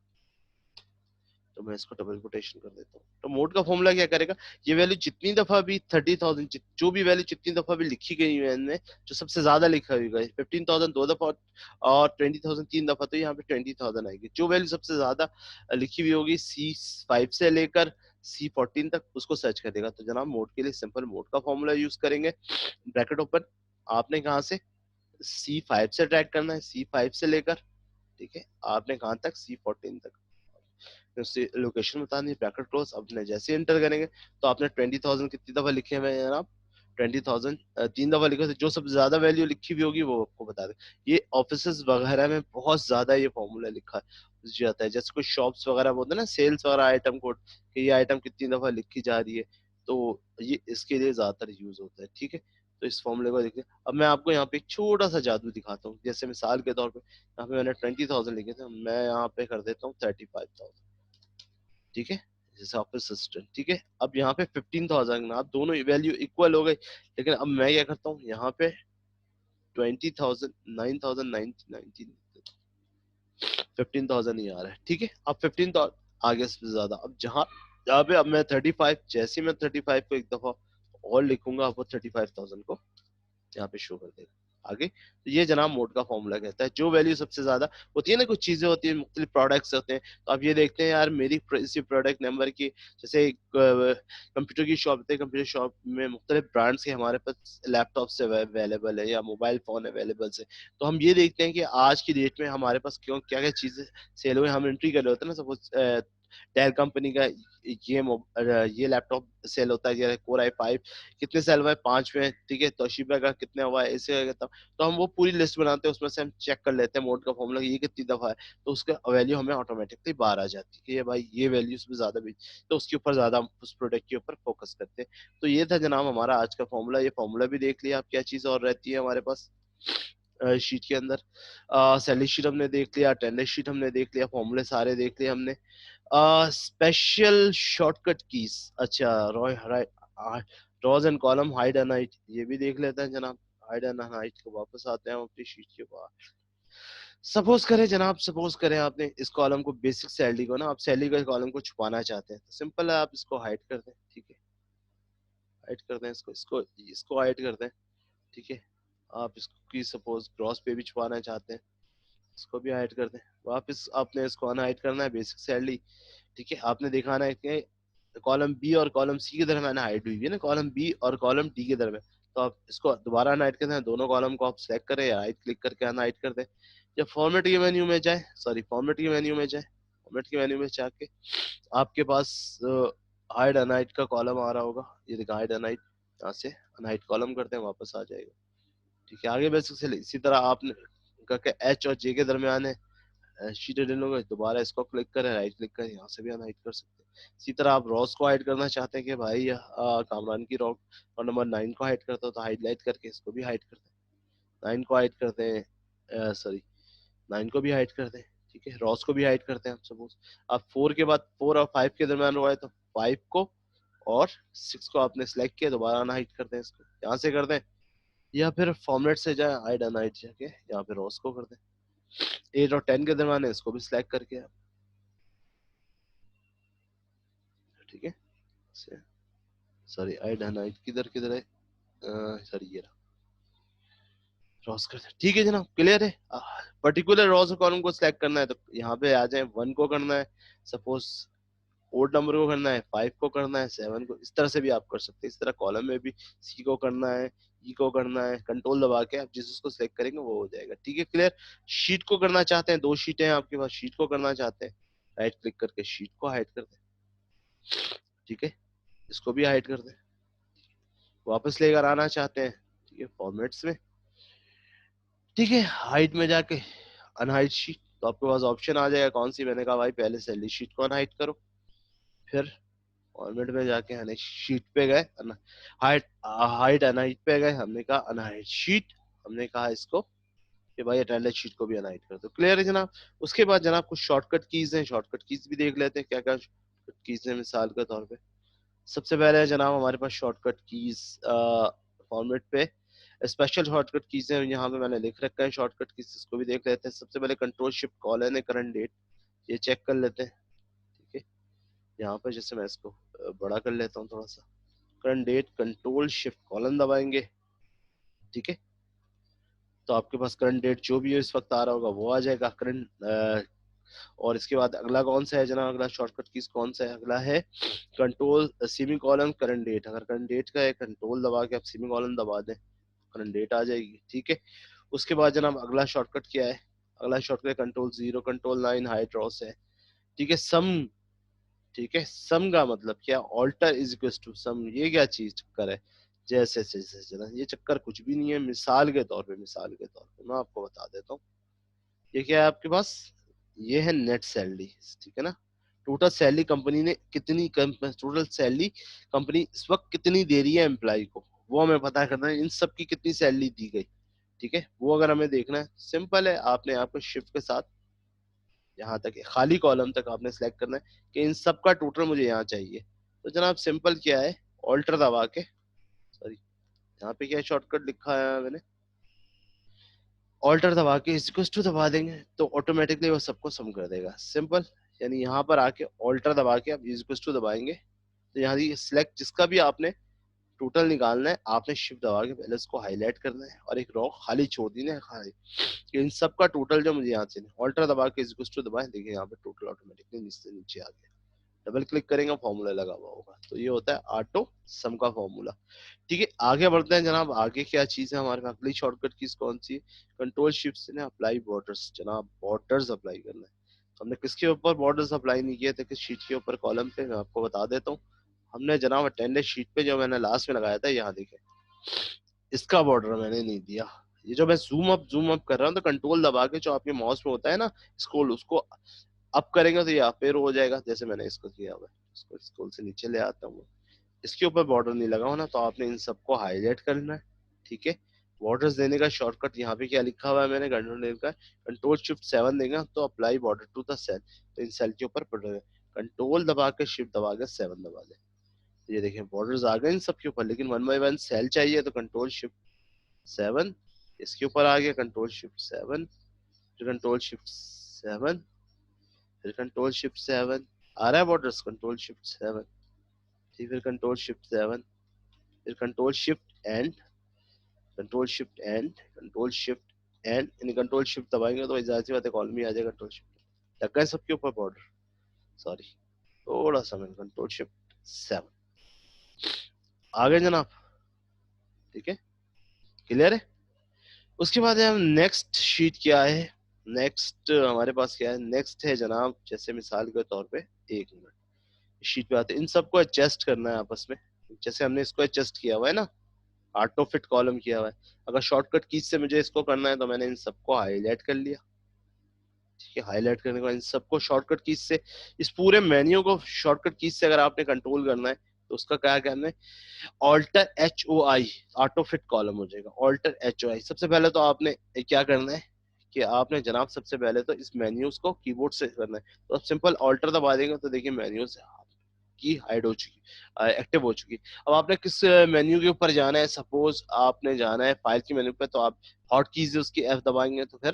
तो मैं इसको डबल कोटेशन कर देता हूँ। तो मोड का फॉर्मूला क्या करेगा, ये वैल्यू जितनी दफा भी 30,000, जो भी वैल्यू जितनी दफा भी लिखी गई है इनमें, जो सबसे ज्यादा लिखा हुआ है 15,000 2 दफा और 20,000 3 दफा, तो यहाँ पे 20,000 आएगी, जो वैल्यू सबसे ज्यादा लिखी हुई होगी C5 से लेकर C14 तक, उसको सर्च करेगा। तो जनाब मोड के लिए सिंपल मोड का फॉर्मूला यूज करेंगे, ब्रैकेट ओपन, आपने कहाँ से C5 से ट्रैक करना है, C5 से लेकर, ठीक है, आपने कहाँ तक C14 तक, उससे लोकेशन बतानी है, ब्रैकेट क्लोज, अपने जैसे एंटर करेंगे तो आपने 20,000 कितनी दफा लिखे हुए हैं जनाब, 20,000 3 दफा लिखे थे, जो सबसे ज्यादा वैल्यू लिखी हुई होगी वो आपको बता दे। ये ऑफिस वगैरह में बहुत ज्यादा ये फॉर्मूला लिखा जाता है, जैसे कुछ शॉप्स वगैरह होते हैं ना, सेल्स वगैरह आइटम कोड, कि ये आइटम कितनी दफा लिखी जा रही है, तो ये इसके लिए ज्यादातर यूज होता है, ठीक है। तो इस फॉर्मूले को देखिए, अब मैं आपको यहाँ पे एक छोटा सा जादू दिखाता हूँ, जैसे मिसाल के तौर पे यहाँ पे मैंने 20,000 लिखे थे, मैं यहाँ पे कर देता हूँ 35,000, ठीक है, जैसे ऑफिस असिस्टेंट, ठीक है। अब यहाँ पे 15,000 ना, आप दोनों वैल्यू इक्वल हो गई, लेकिन अब मैं क्या करता हूँ, यहाँ पे 20,000 9,019 15,000 ही आ रहा है, ठीक है। अब 15,000 आगे से ज्यादा, अब जहाँ पे अब मैं 35, जैसे मैं 35 को एक दफा और लिखूंगा, आपको 35,000 को यहाँ पे शो कर देगा आगे। तो ये जनाब मोड का फॉर्मूला कहता है, जो वैल्यू सबसे ज्यादा होती है ना, कुछ चीजें होती है, मुख्तलिफ प्रोडक्ट्स होते हैं, तो आप ये देखते हैं यार मेरी इसी प्रोडक्ट नंबर की, जैसे कंप्यूटर की शॉप है, कंप्यूटर शॉप में मुख्तलिफ ब्रांड्स के हमारे पास लैपटॉप्स अवेलेबल है या मोबाइल फोन अवेलेबल है, तो हम ये देखते हैं कि आज की डेट में हमारे पास क्यों क्या क्या चीजें सेल हुई, हम एंट्री कर रहे होते हैं ना, सपोज डेल कंपनी का ये लैपटॉप सेल होता है, जैसे कोर i5 कितने सेल हुआ है, 5 में, ठीक है, तोशिबा का कितने हुआ है, ऐसे कहता हूँ, तो हम वो पूरी लिस्ट बनाते हैं, उसमें से हम चेक कर लेते हैं मोड का फॉर्मूला ये कितनी दफा है, तो उसका वैल्यू हमें ऑटोमेटिकली बाहर आ जाती है कि ये भाई ये वैल्यू उसमें ज्यादा भी, तो उसके ऊपर ज्यादा उस प्रोडक्ट के ऊपर फोकस करते हैं। तो ये था जनाब हमारा आज का फॉर्मूला, ये फॉर्मूला भी देख लिया, आप क्या चीज और रहती है हमारे पास शीट के अंदर, सैलरी शीट हमने देख लिया, अटेंडेंस शीट हमने देख लिया, फॉर्मूले सारे देख लिए हमने, स्पेशल शॉर्टकट कीज, अच्छा, Roy rows and column hide and height, ये भी देख लेते हैं जनाब। हाइड एंड हाइट को वापस आते हैं हम अपनी शीट के पास। सपोज करें जनाब, सपोज करें आपने इस कॉलम को, बेसिक सैलरी को ना, आप सैलरी का कॉलम को छुपाना चाहते हैं, तो सिंपल है, आप इसको हाइड कर दें, ठीक है, हाइड कर दें, इसको इसको इसको हाइड कर दें, ठीक है। आप इसकी सपोज ग्रॉस पे भी छुपाना चाहते हैं, इसको भी हाइड कर दें, वापस आपने इसको अनहाइड करना है, बेसिक सैलरी, ठीक है, आपने दिखाना है कि कॉलम बी और कॉलम सी के दरमियान हाइड हुई है ना, कॉलम बी और कॉलम डी के दरमियान। तो आप इसको दोबारा अनहाइड करते हैं, दोनों कॉलम को आप सेलेक्ट करें या राइट क्लिक करके अनहाइड कर दें। जब फॉर्मेट के मेन्यू में जाए, सॉरी फॉर्मेट के मेन्यू में जाए, फॉर्मेट के मेन्यू में जाके आपके पास हाइड अनहाइड का कॉलम आ रहा होगा, ये देखा हाइड अनहाइड, यहाँ से अनहाइड कॉलम करते हैं वापस आ जाएगा। ठीक है, आगे बेसिक इसी तरह आपने करके एच और जे के दरमियान है शीट एडिट होगा, दोबारा इसको क्लिक करें, राइट क्लिक करें, यहाँ से भी अनहाइड कर सकते हैं। इसी तरह आप रॉस को हाइड करना चाहते हैं कि भाई कामरान की रॉ और नंबर 9 को हाइड करते हो, तो हाईलाइट करके इसको भी हाइड करते हैं, 9 को हाइड करते हैं, सॉरी 9 को भी हाइड करते हैं। ठीक है, रॉस को भी हाइड करते हैं। सपोज आप 4 के बाद 4 और 5 के दरमियान रो है, तो 5 को और 6 को आपने सेलेक्ट किया, दोबारा अनहाइड करते हैं, इसको यहाँ से कर दें, या फिर फॉर्मेट से जाए हाइड अनहाइड जाके यहाँ पे रॉस को कर दें। 8 और 10 के दरमियान है, इसको भी सिलेक्ट करके, ठीक है, सॉरी हाइड अनहाइड किधर किधर है, सॉरी ये रहा, रॉस कर दिया। ठीक है जनाब, क्लियर है। पर्टिकुलर रॉस कॉलम को सिलेक्ट करना है तो यहाँ पे आ जाए, 1 को करना है, सपोज ओड नंबर को करना है, 5 को करना है, 7 को, इस तरह से भी आप कर सकते हैं। इस तरह कॉलम में भी सी को करना है, ई को करना है, कंट्रोल दबा के आप जिस उसको सिलेक्ट करेंगे वो हो जाएगा। ठीक है, क्लियर। शीट को करना चाहते हैं, 2 शीटें हैं आपके पास, शीट को करना चाहते हैं, राइट क्लिक करके शीट को हाइड कर दें। ठीक है, इसको भी हाइड कर दें। वापस लेकर आना चाहते हैं, ठीक है, फॉर्मेट्स में, ठीक है, हाइड में जाके अनहाइड शीट, तो आपके पास ऑप्शन आ जाएगा कौन सी, मैंने कहा भाई पहले सैलरी शीट को अनहाइड करो। फिर फॉर्मेट में जाके अनहाइड शीट पे गए, हाइड हाइड अनहाइड पे गए, हमने कहा अनहाइड शीट, हमने कहा इसको कि भाई अटेंडेंस शीट को भी अनहाइड कर दो। क्लियर है जनाब। उसके बाद जनाब कुछ शॉर्टकट कीज हैं, शॉर्टकट कीज भी देख लेते हैं क्या क्या शॉर्टकट कीज हैं मिसाल के तौर पे। सबसे पहले जनाब हमारे पास शॉर्टकट कीज फॉर्मेट पे स्पेशल शॉर्टकट कीज हैं, यहाँ पे मैंने लिख रखा है शॉर्टकट कीज, इसको भी देख लेते हैं। सबसे पहले कंट्रोल शिफ्ट कॉलन है, करंट डेट, ये चेक कर लेते हैं। ठीक है, यहाँ पे जैसे मैं इसको बड़ा कर लेता हूँ थोड़ा सा, current date control shift colon दबाएंगे। ठीक है, तो आपके पास करंट डेट जो भी है इस वक्त आ रहा होगा वो आ जाएगा करंट। और इसके बाद अगला कौन सा है जनाब, अगला शॉर्टकट कीज कौन सा है, अगला है control semi colon current date. अगर करंट डेट का है, कंट्रोल दबा के आप सेमी कॉलन दबा दें, करंट डेट आ जाएगी। ठीक है, उसके बाद जनाब अगला शॉर्टकट क्या है, अगला shortcut control 0 control 9 hide Ross है। ठीक है, सम, ठीक है, सम का मतलब क्या, alter is equal to some, ये क्या चीज चक्कर है, जैसे जैसे जना, ये चक्कर कुछ भी नहीं है। मिसाल के तौर पे, मिसाल के तौर पे मैं आपको बता देता हूँ, ये क्या है आपके पास, ये है नेट सैलरी। ठीक है ना, टोटल सैलरी कंपनी ने कितनी, टोटल सैलरी कंपनी इस वक्त कितनी दे रही है एम्प्लॉय को, वो हमें पता करना है। इन सब की कितनी सैलरी दी गई, ठीक है, वो अगर हमें देखना है, सिंपल है, आपने आपको शिफ्ट के साथ यहाँ तक है, खाली कॉलम तक आपने सेलेक्ट करना है कि इन सब का टोटल मुझे यहाँ चाहिए। तो जनाब सिंपल क्या है, ऑल्टर दबा के, सॉरी यहाँ पे क्या शॉर्टकट लिखा है मैंने, ऑल्टर दबा के इक्वल टू दबा देंगे तो ऑटोमेटिकली वो सबको सम कर देगा। सिंपल, यानी यहाँ पर आके ऑल्टर दबा के आप इक्वल टू दबाएंगे, तो यहाँ सिलेक्ट जिसका भी आपने टोटल निकालना है, आपने शिफ्ट दबा के पहले उसको हाईलाइट करना है और एक रो खाली छोड़ देना है खाली, कि इन सब का टोटल जो मुझे यहाँ से, ऑल्टर दबा के इक्वल टू दबाएं, देखिए यहाँ पे टोटल ऑटोमेटिकली नीचे नीचे आ गया। डबल क्लिक करेंगे फॉर्मूला लगा हुआ होगा, तो ये होता है ऑटो सम का फॉर्मूला। ठीक है, आगे बढ़ते हैं जनाब, आगे क्या चीज है हमारे पास, अगली शॉर्टकट कीज कौन सी है, कंट्रोल शिफ्ट से ना अप्लाई बॉर्डर्स, जनाब बॉर्डर्स अप्लाई करना है। हमने किसके ऊपर बॉर्डर्स अप्लाई नहीं किए थे, किस शीट के ऊपर, कॉलम पे, मैं आपको बता देता हूँ। हमने जनाब अटेंडेंस शीट पे जो मैंने लास्ट में लगाया था, यहाँ देखें, इसका बॉर्डर मैंने नहीं दिया। ये जो मैं जूम अप कर रहा हूँ, तो कंट्रोल दबा के जो आपके माउस में होता है ना स्क्रॉल, उसको अप करेंगे तो ये अप एरो हो जाएगा, जैसे मैंने इसको किया हुआ है। इसको स्क्रॉल से नीचे ले आता हूँ, इसके ऊपर बॉर्डर नहीं लगा हो ना, तो आपने इन सबको हाईलाइट करना है। ठीक है, बॉर्डर्स देने का शॉर्टकट यहाँ पे क्या लिखा हुआ है मैंने, कंट्रोल का कंट्रोल शिफ्ट 7 देगा तो apply border to the cell, तो इन सेल के ऊपर बॉर्डर कंट्रोल दबा के शिफ्ट दबा के 7 दबा दे, तो ये देखिए बॉर्डर्स आ गए इन सब के ऊपर, लेकिन 1 बाय 1 सेल चाहिए, तो कंट्रोल शिफ्ट 7, इसके ऊपर आ गया कंट्रोल शिफ्ट 7, फिर कंट्रोल शिफ्ट 7, फिर कंट्रोल शिफ्ट 7, आ रहा है बॉर्डर्स, कंट्रोल शिफ्ट 7, फिर कंट्रोल शिफ्ट 7, फिर control shift and, control shift and, control shift and, यानी कंट्रोल शिफ्ट दबाएंगे तो जाहिर सी बात है कॉलम ही आ जाएगा, कंट्रोल शिफ्ट लग गए सबके ऊपर बॉर्डर, सॉरी थोड़ा सा मैंने कंट्रोल शिफ्ट 7। आ गए जनाब? ठीक है, क्लियर है? उसके बाद है हम नेक्स्ट शीट क्या है, नेक्स्ट हमारे पास क्या है, नेक्स्ट है जनाब, जैसे मिसाल के तौर पे, एक मिनट, शीट पे आते हैं, इन सबको एडजस्ट करना है आपस में। जैसे हमने इसको एडजस्ट किया हुआ है ना, ऑटो फिट कॉलम किया हुआ है, अगर शॉर्टकट कीज से मुझे इसको करना है तो मैंने इन सबको हाईलाइट कर लिया। ठीक है, हाईलाइट करने के बाद इन सबको शॉर्टकट कीज से, इस पूरे मेन्यू को शॉर्टकट कीज से अगर आपने कंट्रोल करना है तो उसका क्या करना है, alter HOI, auto fit column हो जाएगा, ऑल्टर HOI। सबसे पहले तो आपने क्या करना है कि आपने जनाब सबसे पहले तो इस मेन्यूज को कीबोर्ड से करना है, तो आप सिंपल ऑल्टर दबा देंगे तो देखिए मेन्यूज की हाइड हो चुकी, एक्टिव हो चुकी। अब आपने किस मेन्यू के ऊपर जाना है, सपोज आपने जाना है फाइल की मेन्यू पे, तो आप हॉट कीज उसकी F दबाएंगे तो फिर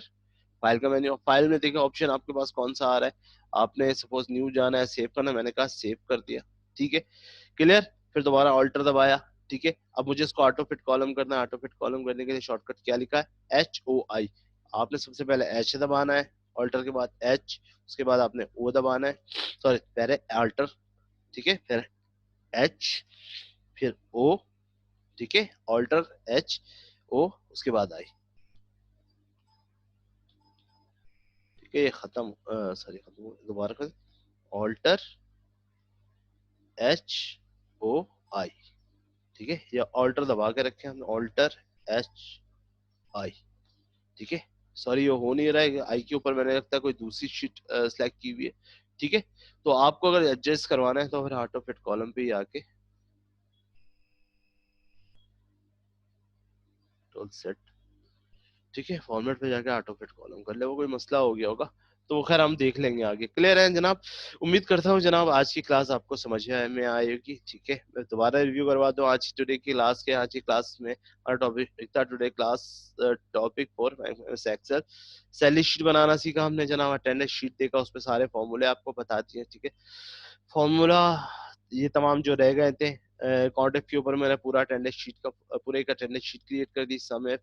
फाइल का मेन्यू, फाइल में देखिए ऑप्शन आपके पास कौन सा आ रहा है, आपने सपोज न्यू जाना है, सेव करना है, मैंने कहा सेव कर दिया। ठीक है, क्लियर? फिर दोबारा ऑल्टर दबाया। ठीक है, अब मुझे इसको ऑटो फिट कॉलम करना है, ऑटो फिट कॉलम करने के लिए शॉर्टकट क्या लिखा है, HOI। आपने सबसे पहले H दबाना है, ऑल्टर के बाद H, उसके बाद आपने O दबाना है, सॉरी पहले ऑल्टर, ठीक है, फिर H, फिर O, ठीक है, ऑल्टर HO, उसके बाद आई। ठीक है, ये खत्म, सॉरी खत्म, दोबारा कर, ऑल्टर HOI। ठीक है, या ऑल्टर दबा के रखे हमने, ऑल्टर HI। ठीक है, सॉरी ये हो नहीं रहा है, आई के ऊपर मैंने लगता है कोई दूसरी शीट सेलेक्ट की हुई है। ठीक है, तो आपको अगर एडजस्ट करवाना है तो फिर ऑटो फिट कॉलम पे ही आके टोल सेट, ठीक है, फॉर्मेट पे जाके ऑटो फिट कॉलम कर ले, वो कोई मसला हो गया होगा, तो वो खैर हम देख लेंगे आगे। क्लियर है जनाब? उम्मीद करता हूँ जनाब आज की क्लास आपको समझ में आई होगी। ठीक है, मैं दोबारा रिव्यू करवा दूँ आज टुडे की क्लास के। आज की क्लास में हमारा टॉपिक था today class, topic 4 Excel, salary sheet बनाना सीखा हमने जनाब, अटेंडेंस शीट देखा, उसमें सारे फॉर्मूले आपको बता दिए। ठीक है, फॉर्मूला ये तमाम जो रह गए थे, कॉन्टेक्ट के ऊपर मैंने पूरा अटेंडेंस शीट का, पूरे एक अटेंडेंस शीट क्रिएट कर दी। समय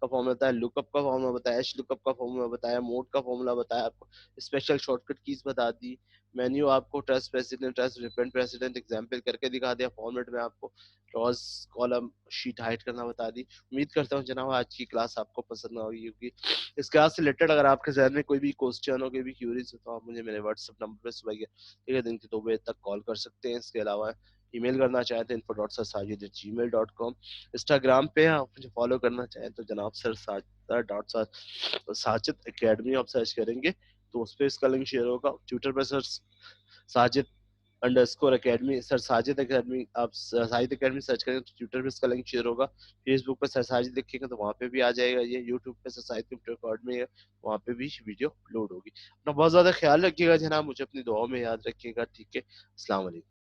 का फॉर्मूला बताया, लुकअप का फॉर्मूला बताया, एच लुकअप का फॉर्मूला बताया, मोड का फॉर्मूला बताया, आपको स्पेशल शॉर्टकट कीज बता दी, मेन्यू आपको trust president, trust depend president example करके दिखा दिया, फॉर्मेट में आपको रॉज कॉलम शीट हाइड करना बता दी। उम्मीद करता हूँ जनाब आज की क्लास आपको पसंद होगी, क्योंकि इस क्लास से रिलेटेड अगर आपके जहन में कोई भी क्वेश्चन हो, कोई भी क्यूरीज हो, तो आप मुझे मेरे व्हाट्सएप नंबर पर सुबह दिन के 2 बजे तक कॉल कर सकते हैं। इसके अलावा ईमेल करना चाहते हैं info.sarsajid@gmail.com। इंस्टाग्राम पे आप मुझे फॉलो करना चाहें तो जनाब सर साजिद एकेडमी आप सर्च करेंगे तो उस पर इसका लिंक शेयर होगा। ट्विटर पे sir Sajid underscore academy, sir Sajid academy, आप साजिद एकेडमी सर्च करेंगे तो ट्विटर पे इसका लिंक शेयर होगा। फेसबुक पे सर साजिद लिखेंगे तो वहाँ पे भी आ जाएगा ये। यूट्यूब पे सर साजिद कंप्यूटर अकेडमी है, वहाँ पे भी वीडियो अपलोड होगी। अपना बहुत ज्यादा ख्याल रखिएगा जनाब, मुझे अपनी दुआओं में याद रखिएगा। ठीक है, अस्सलाम वालेकुम।